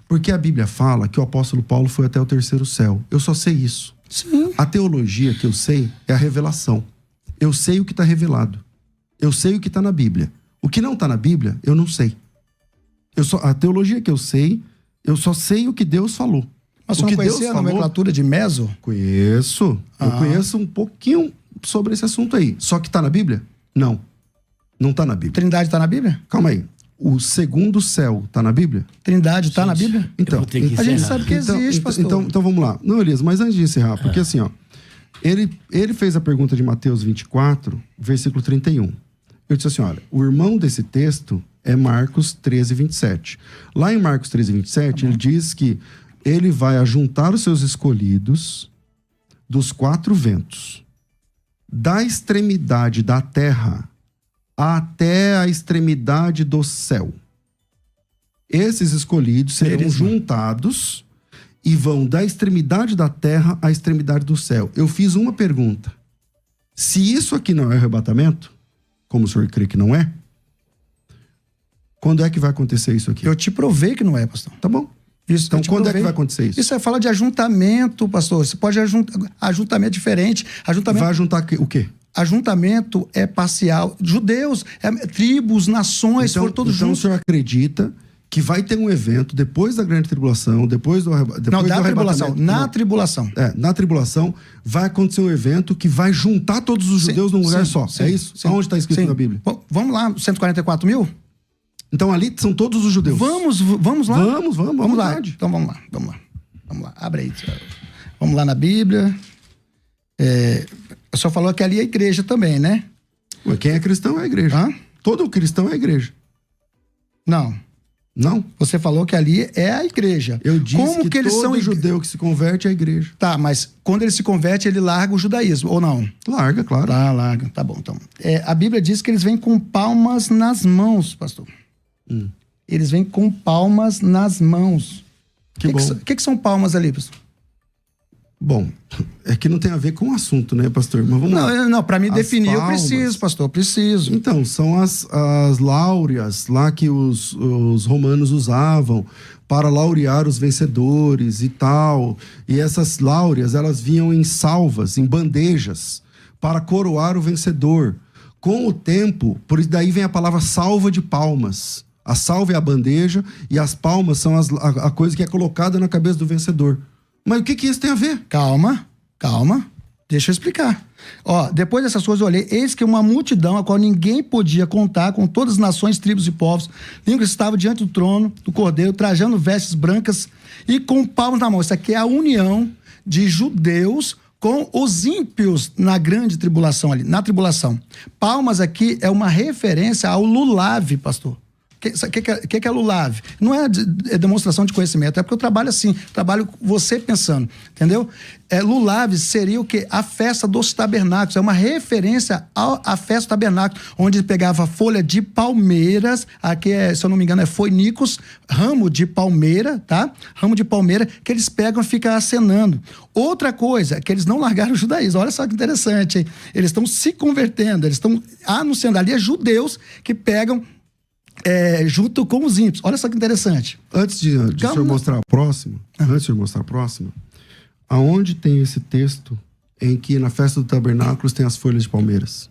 Porque a Bíblia fala que o apóstolo Paulo foi até o 3º céu. Eu só sei isso. Sim. A teologia que eu sei é a revelação. Eu sei o que está revelado. Eu sei o que está na Bíblia. O que não está na Bíblia, eu não sei. A teologia que eu só sei o que Deus falou. Mas você não conhecia a nomenclatura de meso? Conheço. Eu conheço um pouquinho sobre esse assunto aí. Só que está na Bíblia? Não. Não está na Bíblia. Trindade está na Bíblia? Calma aí. O 2º céu está na Bíblia? Trindade está na Bíblia? Então, a gente sabe que existe, pastor. Então vamos lá. Não, Elias, mas antes de encerrar, porque assim, ó, ele fez a pergunta de Mateus 24, versículo 31. Eu disse assim, olha, o irmão desse texto é Marcos 13, 27. Lá em Marcos 13, 27, ele diz que ele vai ajuntar os seus escolhidos dos 4 ventos, da extremidade da terra até a extremidade do céu. Esses escolhidos serão juntados e vão da extremidade da terra à extremidade do céu. Eu fiz uma pergunta. Se isso aqui não é arrebatamento, como o senhor crê que não é, quando é que vai acontecer isso aqui? Eu te provei que não é, pastor. Tá bom. Isso, então, quando é que vai acontecer isso? Isso é fala de ajuntamento, pastor. Você pode ajuntamento diferente. Vai ajuntar o quê? Ajuntamento é parcial. Judeus, tribos, nações, foram todos juntos. Então o senhor acredita que vai ter um evento depois da grande tribulação, depois do tribulação. Na tribulação. Na tribulação vai acontecer um evento que vai juntar todos os judeus num lugar só. É isso? Onde está escrito na Bíblia? Vamos lá, 144 mil? Então ali são todos os judeus. Vamos lá? Vamos lá. Então vamos lá. Abre aí. Vamos lá na Bíblia. O senhor falou que ali é a igreja também, né? Quem é cristão é a igreja. Hã? Todo cristão é a igreja. Não. Você falou que ali é a igreja. Eu disse que todo judeu que se converte é a igreja. Tá, mas quando ele se converte, ele larga o judaísmo, ou não? Larga, claro. Larga. Tá bom, então. A Bíblia diz que eles vêm com palmas nas mãos, pastor. Eles vêm com palmas nas mãos. O que são palmas ali, pastor? Bom, é que não tem a ver com o assunto, né, pastor? Mas vamos lá. Não, para me definir eu preciso, pastor, preciso. Então, são as láureas lá que os romanos usavam para laurear os vencedores e tal. E essas láureas, elas vinham em salvas, em bandejas, para coroar o vencedor. Com o tempo, por isso daí vem a palavra salva de palmas. A salva é a bandeja e as palmas são a coisa que é colocada na cabeça do vencedor. Mas o que isso tem a ver? Calma. Deixa eu explicar. Depois dessas coisas eu olhei, eis que uma multidão a qual ninguém podia contar, com todas as nações, tribos e povos, línguas estavam diante do trono do Cordeiro, trajando vestes brancas e com palmas na mão. Isso aqui é a união de judeus com os ímpios na grande tribulação ali, na tribulação. Palmas aqui é uma referência ao lulave, pastor. O que é lulave? Não é demonstração de conhecimento, é porque eu trabalho assim, trabalho você pensando, entendeu? Lulave seria o quê? A festa dos tabernáculos, é uma referência à festa do tabernáculo, onde pegava folha de palmeiras, aqui se eu não me engano é foinicos, ramo de palmeira, tá? Ramo de palmeira, que eles pegam e ficam acenando. Outra coisa, que eles não largaram o judaísmo, olha só que interessante, hein? Eles estão se convertendo, eles estão anunciando, ali é judeus que pegam junto com os ímpios. Olha só que interessante. Antes de o senhor mostrar a próxima, aonde tem esse texto em que na festa do tabernáculo tem as folhas de palmeiras?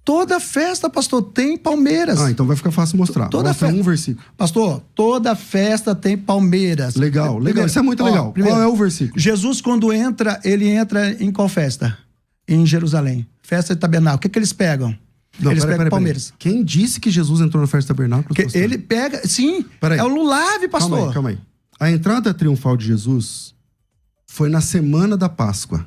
Toda festa, pastor, tem palmeiras. Então vai ficar fácil mostrar. Mostra um versículo. Pastor, toda festa tem palmeiras. Legal. Isso é muito legal. Primeiro, qual é o versículo? Jesus, quando entra, ele entra em qual festa? Em Jerusalém. Festa de tabernáculo. O que eles pegam? Eles pegam palmeiras. Quem disse que Jesus entrou na festa do tabernáculo? Ele pega... Sim, é o lulave, pastor. Calma aí. A entrada triunfal de Jesus foi na semana da Páscoa.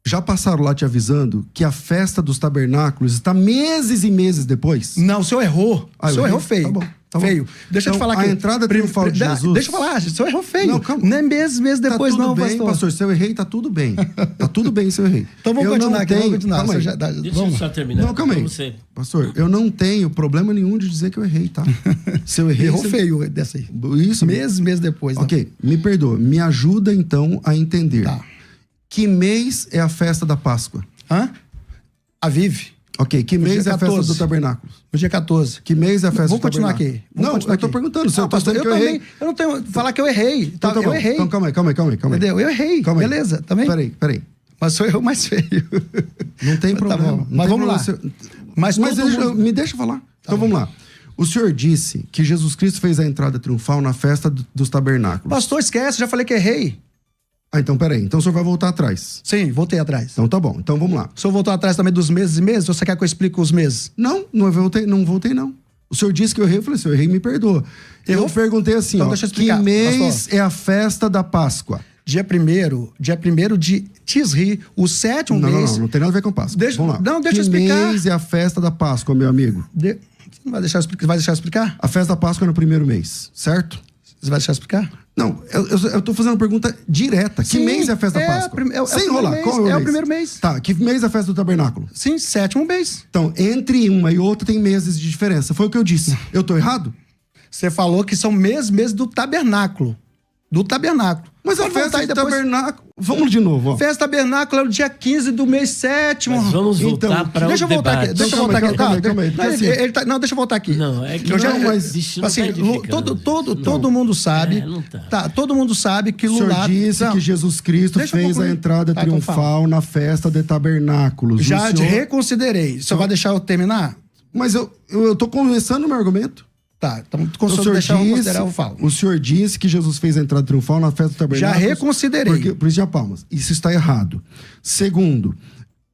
Já passaram lá te avisando que a festa dos tabernáculos está meses e meses depois? Não, o senhor errou. O senhor errou feio. Tá bom. Feio. Deixa eu te Então, falar aqui. a entrada triunfal de Jesus... Deixa eu falar, o senhor errou feio. Não, calma. Nem meses depois, tá tudo não, bem, pastor. Se eu errei, tá tudo bem. Tá tudo bem se eu errei. Então vamos continuar aqui, vamos continuar. Calma aí. Deixa eu só terminar. Não, calma aí. Você. Pastor, eu não tenho problema nenhum de dizer que eu errei, tá? Se eu errei... Errou feio dessa aí. Isso. Meses depois. Ok, me perdoa. Me ajuda, então, a entender. Tá. Que mês é a festa da Páscoa? Hã? Avive. Ok, que mês dia é a festa 14. do tabernáculo? No dia 14. Que mês é a festa Vamos do continuar tabernáculo? aqui. Vamos Não, continuar eu tô aqui. perguntando. Se eu Não, tô pastor, dizendo que eu errei. eu não tenho... Falar que eu errei. Então, tá eu bom. errei. Então, calma aí. Entendeu? Eu errei. Calma aí. Beleza, também? Peraí. Mas sou eu mais feio. Não tem Tá problema. bom. Não Mas tem vamos lá. problema. Mas todo mundo... Me deixa falar. Então vamos lá. O senhor disse que Jesus Cristo fez a entrada triunfal na festa dos tabernáculos. Pastor, esquece, já falei que errei. Ah, então peraí. Então o senhor vai voltar atrás. Sim, voltei atrás. Então tá bom. Então vamos lá. O senhor voltou atrás também dos meses e meses? Ou você quer que eu explique os meses? Não voltei não. O senhor disse que eu errei, eu falei, se eu errei, me perdoa. Eu Errou? perguntei assim, Então ó, deixa eu que explicar, mês pastor. é a festa da Páscoa? Dia 1º de Tisri, o sétimo mês... Não tem nada a ver com Páscoa. Deixa- Vamos lá. não, deixa eu Que explicar. mês é a festa da Páscoa, meu amigo? Você não vai deixar eu explicar? A festa da Páscoa é no primeiro mês, certo? Você vai deixar eu explicar? Não, eu tô fazendo uma pergunta direta. Que Sim, mês é a festa da é Páscoa? é o Sem primeiro enrolar, mês, qual é o mês? o primeiro mês. Tá, que mês é a festa do tabernáculo? Sim, sétimo mês. Então, entre uma e outra tem meses de diferença. Foi o que eu disse. Eu tô errado? Você falou que são meses do tabernáculo. Do tabernáculo. Mas a Pode festa voltar aí do depois. tabernáculo... Vamos de novo, ó. Festa tabernáculo é o dia 15 do mês sétimo. Mas vamos voltar Então, para o Deixa eu voltar debate. aqui. Deixa eu Calma voltar aí, aqui. calma aí, Tá, calma aí, não, porque ele tá- não, deixa eu voltar aqui. Não, é que Eu já- não, mas, bicho, não assim, tá edificando. todo mundo sabe. É, não tá. Tá, todo mundo sabe que O senhor Lula. disse Não, que Jesus Cristo Deixa eu fez a concluir. entrada Tá, então triunfal na festa de tabernáculos. já O senhor- reconsiderei. Você vai deixar eu terminar? Mas eu tô começando o meu argumento. Tá, então O se eu senhor, deixar eu disse, considerar, eu falo. o senhor disse que Jesus fez a entrada triunfal na festa do Já tabernáculos. reconsiderei. Por isso de palmas. Isso está errado. Segundo,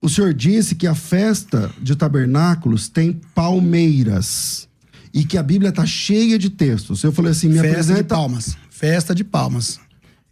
o senhor disse que a festa de tabernáculos tem palmeiras e que a Bíblia está cheia de textos. Eu falei assim, me Festa de apresenta... palmas. Festa de palmas.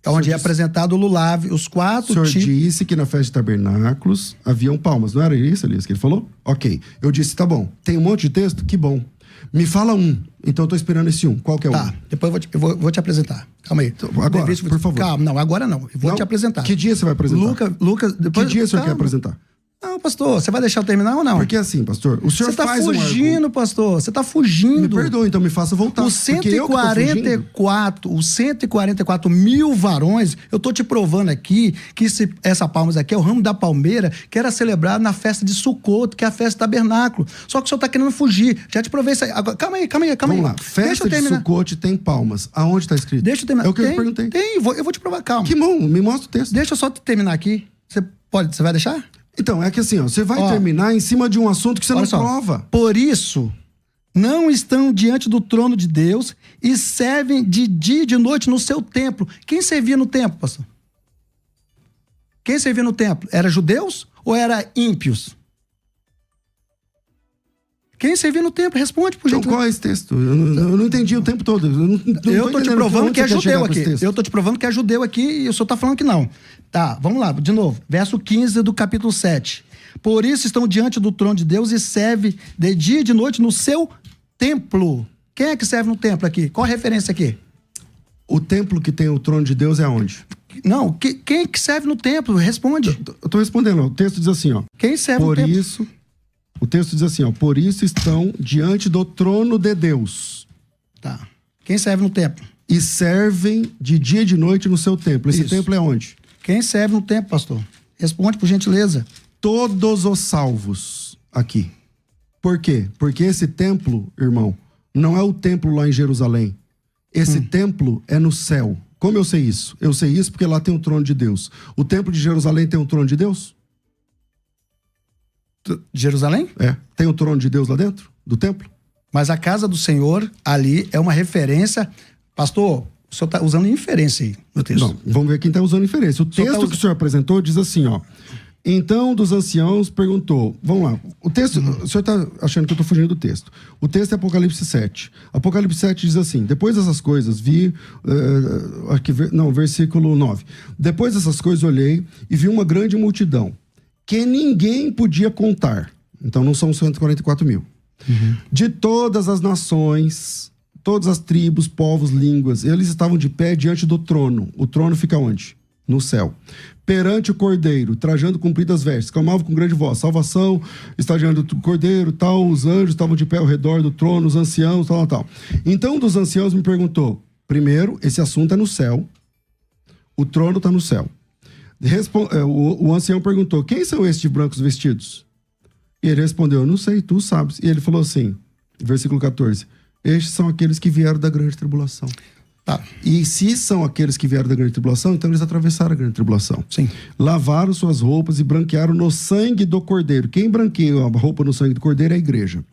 É onde é apresentado o lulave, os O quatro senhor tipos. disse que na festa de tabernáculos haviam palmas. Não era isso, Elias, que ele falou? Ok. Eu disse, tá bom. Tem um monte de texto? Que bom. Me fala um. Então eu tô esperando esse um. Qual que é o Tá, depois eu vou te apresentar. Calma aí. agora, por favor. Calma, não, agora não. Eu vou Não? te apresentar. Que dia você vai apresentar? Lucas, depois. Que dia o senhor quer Calma. apresentar? Não, pastor, você vai deixar eu terminar ou não? Porque assim, pastor, o senhor Você tá faz um fugindo, pastor. Você tá fugindo. Me perdoe, então me faça voltar. Os porque eu que tô fugindo. 144 mil varões, eu tô te provando aqui que essa palmas aqui é o ramo da palmeira que era celebrado na festa de Sucoto, que é a festa do tabernáculo. Só que o senhor tá querendo fugir. Já te provei isso aí. Agora, calma aí. Vamos lá. Deixa Festa eu de terminar. Sucote tem palmas. Aonde tá escrito? Deixa eu terminar. É o que eu te perguntei. Tem, eu vou te provar. Calma. Que bom, me mostra o texto. Deixa eu só terminar aqui. Você vai deixar? Então, é que assim, ó, você vai Ó, terminar em cima de um assunto que você não Olha só. prova. Por isso, não estão diante do trono de Deus e servem de dia e de noite no seu templo. Quem servia no templo, pastor? Quem servia no templo? Era judeus ou era ímpios? Quem servia no templo? Responde, por Então, gentileza. qual é esse texto? Eu não entendi o tempo todo. Eu tô te provando que é judeu aqui. Eu... Eu tô te provando que é judeu aqui e o senhor tá falando que não. Tá, vamos lá, de novo. Verso 15 do capítulo 7. Por isso estão diante do trono de Deus e serve de dia e de noite no seu templo. Quem é que serve no templo aqui? Qual a referência aqui? O templo que tem o trono de Deus é onde? Não, quem é que serve no templo? Responde. Eu tô respondendo. Ó. O texto diz assim, ó. Quem serve no Por templo? isso... O texto diz assim, ó. Por isso estão diante do trono de Deus. Tá. Quem serve no templo? E servem de dia e de noite no seu templo. Esse Isso. templo é onde? Quem serve no templo, pastor? Responde, por gentileza. Todos os salvos aqui. Por quê? Porque esse templo, irmão, não é o templo lá em Jerusalém. Esse templo é no céu. Como eu sei isso? Eu sei isso porque lá tem o trono de Deus. O templo de Jerusalém tem o trono de Deus? Jerusalém? É. Tem o trono de Deus lá dentro? Do templo? Mas a casa do Senhor ali é uma referência. Pastor, o senhor está usando inferência aí no texto. Não, vamos ver quem está usando inferência. O senhor texto tá que o senhor apresentou diz assim, ó. Então, dos anciãos perguntou... Vamos lá. O texto... O senhor está achando que eu estou fugindo do texto. O texto é Apocalipse 7. Apocalipse 7 diz assim... Depois dessas coisas, vi... versículo 9. Depois dessas coisas, olhei e vi uma grande multidão que ninguém podia contar. Então, não são 144 mil. De todas as nações, todas as tribos, povos, línguas, eles estavam de pé diante do trono. O trono fica onde? No céu. Perante o cordeiro, trajando compridas vestes, clamavam com grande voz: salvação está diante do cordeiro, tal. Os anjos estavam de pé ao redor do trono, os anciãos, tal. Então, um dos anciãos me perguntou: primeiro, esse assunto é no céu, o trono está no céu. O ancião perguntou: quem são estes de brancos vestidos? E ele respondeu: não sei, tu sabes. E ele falou assim, versículo 14: estes são aqueles que vieram da grande tribulação. Tá. E se são aqueles que vieram da grande tribulação, então eles atravessaram a grande tribulação. Sim. Lavaram suas roupas e branquearam no sangue do cordeiro. Quem branqueia a roupa no sangue do cordeiro é a igreja.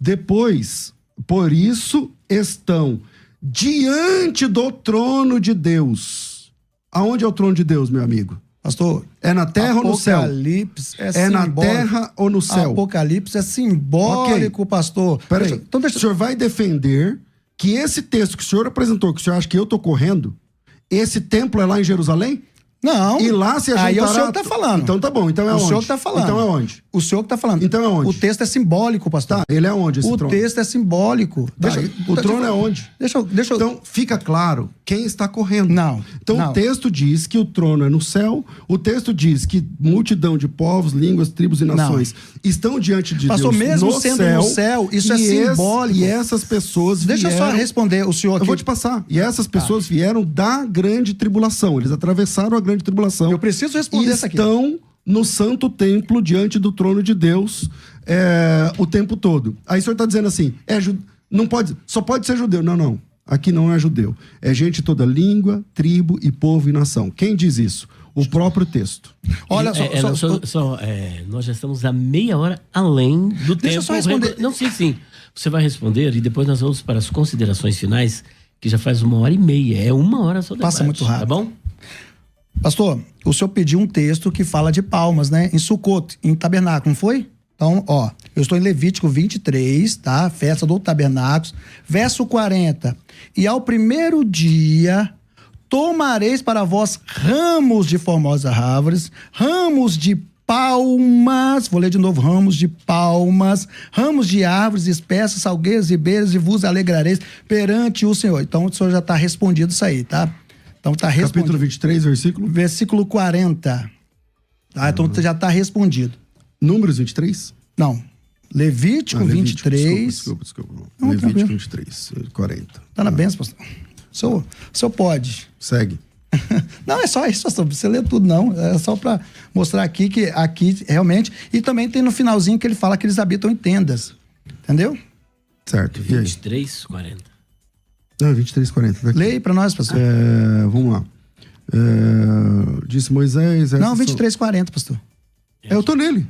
Depois, por isso, estão diante do trono de Deus. Aonde é o trono de Deus, meu amigo? Pastor, é na terra ou no céu? Apocalipse é na terra ou no céu? Apocalipse é simbólico, okay. Pastor. Peraí, então o senhor vai defender que esse texto que o senhor apresentou, que o senhor acha que eu tô correndo, esse templo é lá em Jerusalém? Não. E lá se aí é o senhor que tá falando. Então tá bom, então é onde? O senhor que tá falando. Então é onde? O senhor que tá falando. Então é onde? O texto é simbólico, pastor. Tá, ele é onde esse trono? O texto é simbólico. Tá, o trono é onde? Deixa eu... Então fica claro quem está correndo. Não. Então não. O texto diz que o trono é no céu, o texto diz que multidão de povos, línguas, tribos e nações estão diante de pastor, Deus mesmo no sendo céu, no céu, isso é simbólico. E essas pessoas Deixa vieram... eu só responder o senhor aqui. Eu vou te passar. E essas pessoas vieram da grande tribulação. Eles atravessaram a grande tribulação. Eu preciso responder essa aqui. Estão no santo templo, diante do trono de Deus, o tempo todo. Aí o senhor está dizendo assim, não pode, só pode ser judeu. Não. Aqui não é judeu. É gente de toda língua, tribo e povo e nação. Quem diz isso? O próprio texto. Olha, nós já estamos a meia hora além do tempo. Deixa eu só responder. Não, sim. Você vai responder e depois nós vamos para as considerações finais, que já faz 1h30. É 1 hora só debate. Passa muito rápido. Tá bom? Pastor, o senhor pediu um texto que fala de palmas, né? Em Sucot, em tabernáculo, não foi? Então, eu estou em Levítico 23, tá? Festa do tabernáculo, verso 40. E ao primeiro dia tomareis para vós ramos de formosas árvores, ramos de palmas, vou ler de novo, ramos de palmas, ramos de árvores espessas, salgueiros e beiras, e vos alegrareis perante o Senhor. Então, o senhor já está respondido isso aí, tá? Então tá respondido. Capítulo 23, versículo? Versículo 40. Tá? Então já está respondido. Números 23? Não. Levítico 23. Desculpa. Não, Levítico tranquilo. 23, 40. Tá na bênção, pastor. O senhor pode. Segue. Não, é só isso, pastor. Não precisa ler tudo, não. É só para mostrar aqui que aqui realmente... E também tem no finalzinho que ele fala que eles habitam em tendas. Entendeu? Certo. 23, 40. Não, 23, 40. Tá aqui. Leia para nós, pastor. Vamos lá. Disse Moisés... Não, 23, 40, pastor. Eu tô nele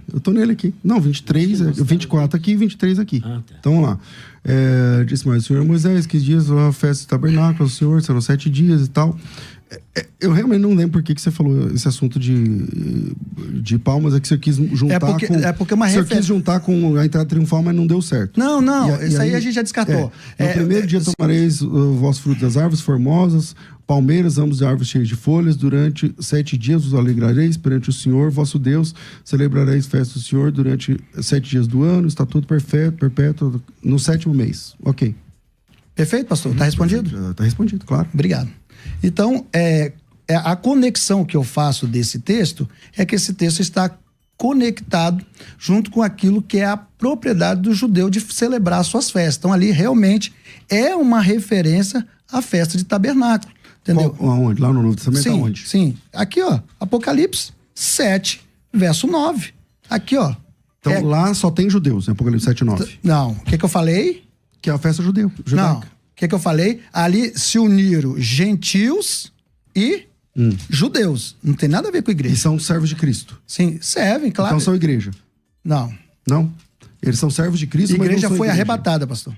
aqui. Não, 23, 24 aqui e 23 aqui. Ah, tá. Então vamos lá. Disse mais, Senhor Moisés, que dias a festa do tabernáculo, o Senhor, serão 7 dias e tal. Eu realmente não lembro por que você falou esse assunto de palmas, é que você quis juntar quis juntar com a entrada triunfal, mas não deu certo. Não, isso aí a gente já descartou. No primeiro dia tomareis o vosso fruto das árvores formosas, palmeiras, ramos de árvores cheias de folhas, durante 7 dias vos alegrareis perante o Senhor, vosso Deus, celebrareis festa do Senhor durante 7 dias do ano, estatuto perpétuo, no 7º mês. Ok. Perfeito, pastor? Está respondido? Está respondido, claro. Obrigado. Então, a conexão que eu faço desse texto é que esse texto está conectado junto com aquilo que é a propriedade do judeu de celebrar suas festas. Então, ali realmente é uma referência à festa de tabernáculo. Entendeu? Aonde? Lá no Novo Testamento? Sim, aonde? Sim. Aqui, Apocalipse 7, verso 9. Aqui, Então, lá só tem judeus, em Apocalipse 7, 9. Não. O que eu falei? Que é a festa judaica. Não. O que eu falei? Ali se uniram gentios e judeus. Não tem nada a ver com igreja. E são servos de Cristo. Sim, servem, claro. Então são igreja. Não. Não? Eles são servos de Cristo, mas não são igreja. A igreja foi arrebatada, pastor.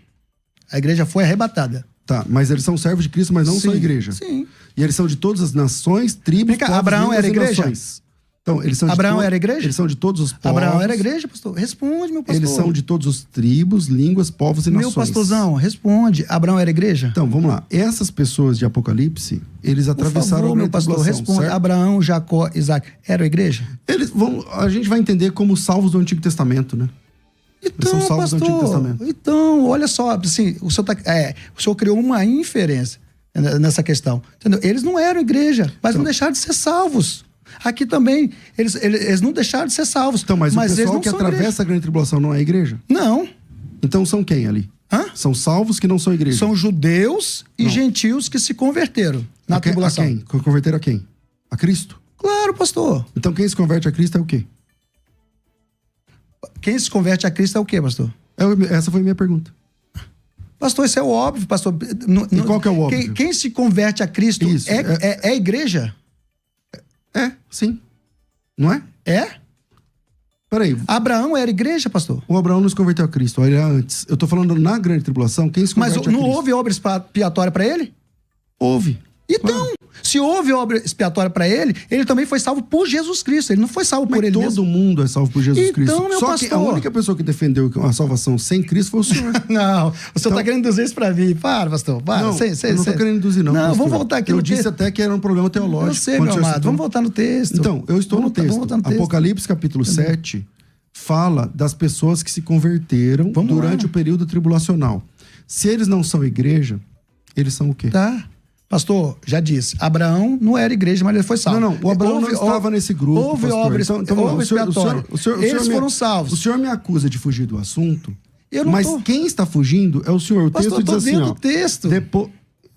A igreja foi arrebatada. Tá, mas eles são servos de Cristo, mas não são igreja. Sim. E eles são de todas as nações, tribos, povos, Abraão era igreja? Nações. Então, eles são Abraão era igreja? Eles são de todos os povos. Abraão era igreja, pastor? Responde, meu pastor. Eles são de todos os tribos, línguas, povos e nações. Meu pastorzão, responde. Abraão era igreja? Então, vamos lá. Essas pessoas de Apocalipse, eles atravessaram meu pastor, responde. Certo? Abraão, Jacó, Isaac, eram igreja? A gente vai entender como salvos do Antigo Testamento, né? Então, Eles são salvos pastor, do Antigo Testamento. então, olha só, assim, o senhor criou uma inferência nessa questão. Entendeu? Eles não eram igreja, mas não deixaram de ser salvos. Aqui também, eles não deixaram de ser salvos. Então, mas o eles pessoal não que são atravessa igreja. a grande tribulação não é igreja? Não. Então são quem ali? Hã? São salvos que não são igreja. São judeus e gentios que se converteram na tribulação. A quem? Converteram a quem? A Cristo? Claro, pastor. Então quem se converte a Cristo é o quê? Quem se converte a Cristo é o quê, pastor? Essa foi a minha pergunta. Pastor, isso é o óbvio, pastor. E qual que é o óbvio? Quem se converte a Cristo Isso, é a igreja? Sim. Não é? É? Peraí, Abraão era igreja, pastor? o Abraão não se converteu a Cristo, olha antes. Eu tô falando na grande tribulação, quem se Mas converte a não Cristo? houve obra expiatória para ele? Houve. Então, se houve obra expiatória para ele, ele também foi salvo por Jesus Cristo. Ele não foi salvo por Mas ele todo mesmo. mundo é salvo por Jesus Então, Cristo. meu Só que a pastor. única pessoa que defendeu a salvação sem Cristo foi o senhor. Não, o senhor Então- tá querendo induzir isso para mim. Para, pastor. Para. Não, eu não tô querendo induzir, não. Não, pastor. vamos voltar aqui Eu no disse texto. até que era um problema teológico. Eu sei, quando meu o senhor amado. citou. Vamos voltar no texto. Então, eu estou no texto. Vamos voltar no texto. Apocalipse capítulo 7 fala das pessoas que se converteram Vamos durante lá. o período tribulacional. Se eles não são igreja, eles são o quê? Tá. Pastor, já disse, Abraão não era igreja, mas ele foi salvo. Não, o Abraão não estava nesse grupo, Houve pastor. obra Então, expiatória. Eles foram O salvos. senhor me acusa de fugir do assunto, Eu não mas tô. quem está fugindo é o senhor. O Pastor, texto diz eu tô assim, dentro ó. do texto.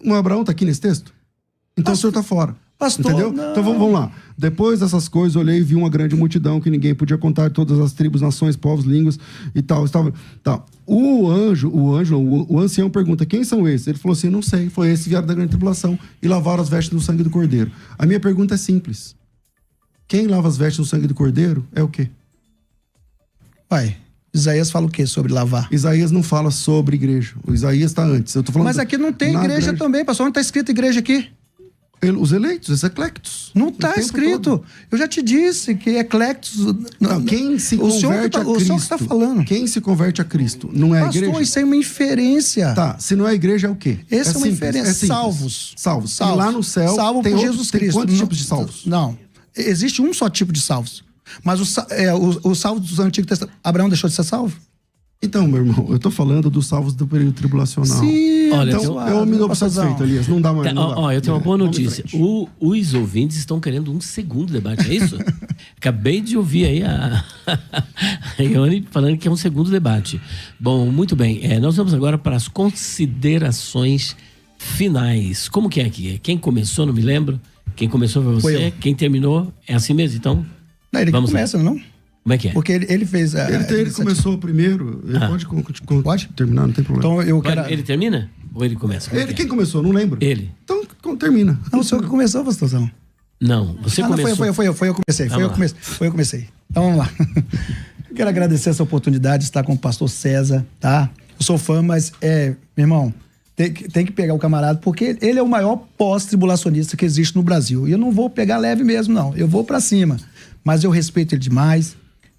O Abraão está aqui nesse texto? Então o senhor está fora. Pastor, Entendeu? não. Então vamos lá. Depois dessas coisas, olhei e vi uma grande multidão que ninguém podia contar, todas as tribos, nações, povos, línguas e tal. O ancião pergunta: quem são esses? Ele falou assim: não sei. Foi esses vieram da grande tribulação e lavaram as vestes no sangue do cordeiro. A minha pergunta é simples: quem lava as vestes no sangue do cordeiro é o quê? Pai, Isaías fala o quê sobre lavar? Isaías não fala sobre igreja. O Isaías está antes. Eu tô falando Mas aqui não tem na igreja também, pastor. Onde está escrito igreja aqui? Os eleitos, os eclectos. Não O está tempo escrito. todo. Eu já te disse que eclectos... Não, quem se o senhor converte a o senhor que Cristo, está falando. quem se converte a Cristo não é a Pastor, igreja? isso é uma inferência. Tá, se não é a igreja, é o quê? Essa é uma simples, inferência. simples. Salvos. Salvos. E lá no céu salvo tem por outros- Jesus tem Cristo. quantos tipos de salvos? Não. Existe um só tipo de salvos. Mas o salvo dos Antigos Testamentos... Abraão deixou de ser salvo? Então, meu irmão, eu tô falando dos salvos do período tribulacional. Sim. Olha, Então, eu me dou satisfeito, Elias. Não dá mais. Tá, não dá. ó, eu tenho uma boa Vamos em notícia. frente. Os ouvintes estão querendo um segundo debate, é isso? Acabei de ouvir aí a Ione falando que é um segundo debate. Bom, muito bem. Nós vamos agora para as considerações finais. Como que é aqui? Quem começou, não me lembro. Quem começou foi Foi você. eu. Quem terminou é assim mesmo, então? Não, ele que Vamos lá. começa, não? Como é que é? Porque ele fez... Ele começou primeiro. Ele pode terminar, não tem problema. Então eu quero... Ele termina? Ou ele começa? Como é que é? Quem começou? Não lembro. Ele. Então termina. Não, o senhor que começou, pastorzão. Não, você Não, começou. foi eu comecei. Vamos Foi eu comecei. Então vamos lá. Quero agradecer essa oportunidade de estar com o pastor César, tá? Eu sou fã, mas meu irmão, tem que pegar o camarada, porque ele é o maior pós-tribulacionista que existe no Brasil. E eu não vou pegar leve mesmo, não. Eu vou pra cima. Mas eu respeito ele demais.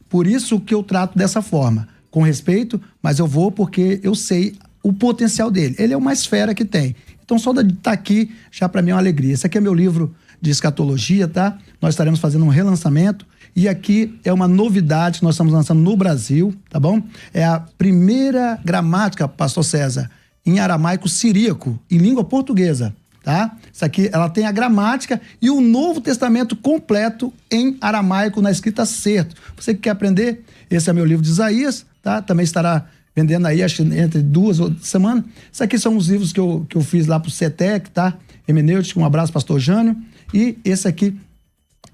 Por isso que eu trato dessa forma. Com respeito, mas eu vou porque eu sei o potencial dele. Ele é o mais fera que tem. Então, só de estar aqui, já para mim é uma alegria. Esse aqui é meu livro de escatologia, tá? Nós estaremos fazendo um relançamento. E aqui é uma novidade que nós estamos lançando no Brasil, tá bom? É a primeira gramática, pastor César, em aramaico siríaco, em língua portuguesa, tá? Isso aqui, ela tem a gramática e o Novo Testamento completo em aramaico na escrita certo. Você que quer aprender, esse é meu livro de Isaías, tá? Também estará vendendo aí, acho que entre 2 semanas. Isso aqui são os livros que eu fiz lá pro CETEC, tá? Hermenêutica, um abraço, pastor Jânio. E esse aqui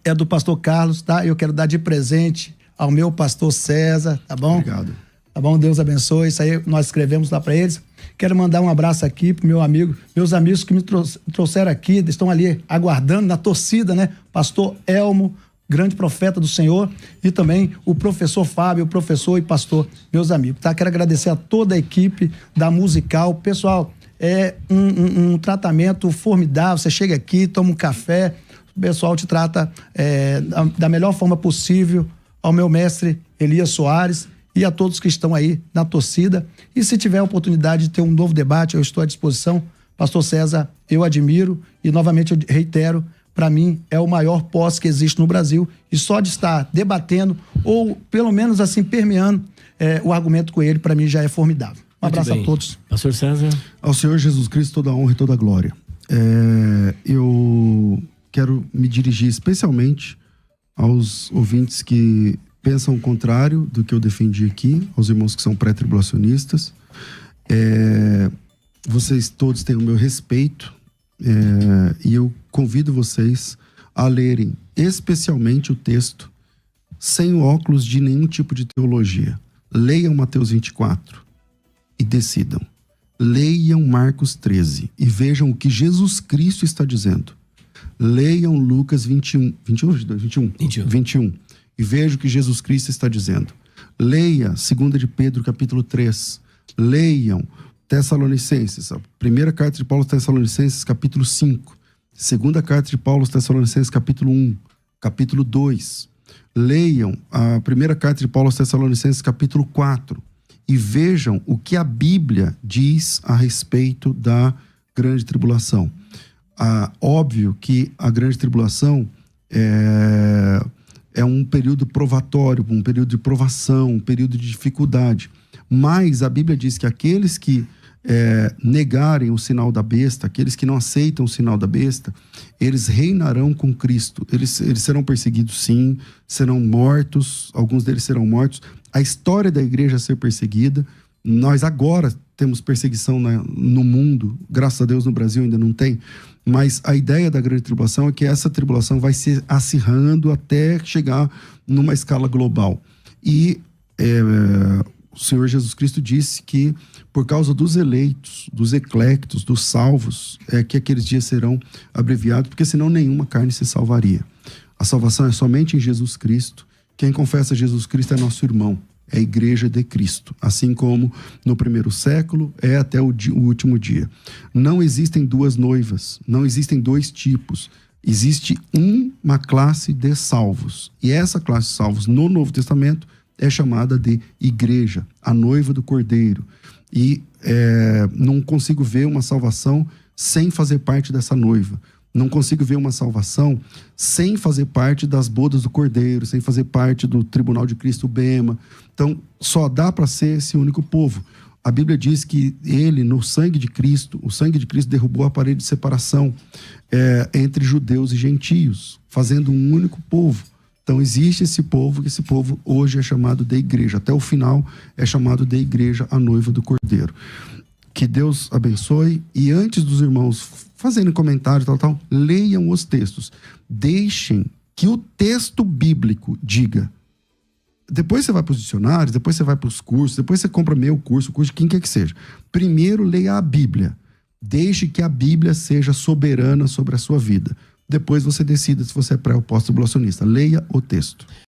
é do pastor Carlos, tá? Eu quero dar de presente ao meu pastor César, tá bom? Obrigado. Tá bom? Deus abençoe. Isso aí nós escrevemos lá para eles. Quero mandar um abraço aqui pro meus amigos que me trouxeram aqui, estão ali aguardando na torcida, né? Pastor Elmo, grande profeta do Senhor, e também o professor Fábio, o professor e pastor, meus amigos, tá? Quero agradecer a toda a equipe da Musical. Pessoal, é um tratamento formidável. Você chega aqui, toma um café, o pessoal te trata da melhor forma possível. Ao meu mestre Elias Soares e a todos que estão aí na torcida. E se tiver a oportunidade de ter um novo debate, eu estou à disposição. Pastor César, eu admiro e novamente eu reitero, para mim, é o maior pós que existe no Brasil. E só de estar debatendo, ou pelo menos assim, permeando o argumento com ele, para mim já é formidável. Um abraço a todos. Pastor César. Ao Senhor Jesus Cristo toda a honra e toda a glória. Eu quero me dirigir especialmente aos ouvintes que pensam o contrário do que eu defendi aqui, aos irmãos que são pré-tribulacionistas. Vocês todos têm o meu respeito, e eu convido vocês a lerem especialmente o texto sem o óculos de nenhum tipo de teologia. Leiam Mateus 24 e decidam. Leiam Marcos 13 e vejam o que Jesus Cristo está dizendo. Leiam Lucas 21 e vejam o que Jesus Cristo está dizendo. Leia 2 de Pedro capítulo 3. Leiam Tessalonicenses, a primeira carta de Paulo aos Tessalonicenses capítulo 5. Segunda carta de Paulo aos Tessalonicenses capítulo 1, capítulo 2. Leiam a primeira carta de Paulo aos Tessalonicenses capítulo 4 e vejam o que a Bíblia diz a respeito da grande tribulação. Óbvio que a grande tribulação é um período provatório, um período de provação, um período de dificuldade. Mas a Bíblia diz que aqueles que negarem o sinal da besta, aqueles que não aceitam o sinal da besta, eles reinarão com Cristo. Eles serão perseguidos, sim, serão mortos, alguns deles serão mortos. A história da igreja ser perseguida, nós agora temos perseguição no mundo, graças a Deus no Brasil ainda não tem, mas a ideia da grande tribulação é que essa tribulação vai se acirrando até chegar numa escala global. E o Senhor Jesus Cristo disse que por causa dos eleitos, dos eclectos, dos salvos, que aqueles dias serão abreviados, porque senão nenhuma carne se salvaria. A salvação é somente em Jesus Cristo. Quem confessa Jesus Cristo é nosso irmão, é a igreja de Cristo, assim como no primeiro século até o último dia. Não existem duas noivas, não existem dois tipos. Existe uma classe de salvos. E essa classe de salvos no Novo Testamento é chamada de igreja, a noiva do Cordeiro. E não consigo ver uma salvação sem fazer parte dessa noiva. Não consigo ver uma salvação sem fazer parte das bodas do Cordeiro, sem fazer parte do tribunal de Cristo Bema. Então, só dá para ser esse único povo. A Bíblia diz que ele, no sangue de Cristo, o sangue de Cristo derrubou a parede de separação entre judeus e gentios, fazendo um único povo. Então, existe esse povo, que esse povo hoje é chamado de igreja. Até o final é chamado de igreja, a noiva do Cordeiro. Que Deus abençoe. E antes dos irmãos fazerem comentários, leiam os textos. Deixem que o texto bíblico diga. Depois você vai para os dicionários, depois você vai para os cursos, depois você compra meu curso, o curso de quem quer que seja. Primeiro, leia a Bíblia. Deixe que a Bíblia seja soberana sobre a sua vida. Depois você decida se você é pré ou pós-tribulacionista. Leia o texto.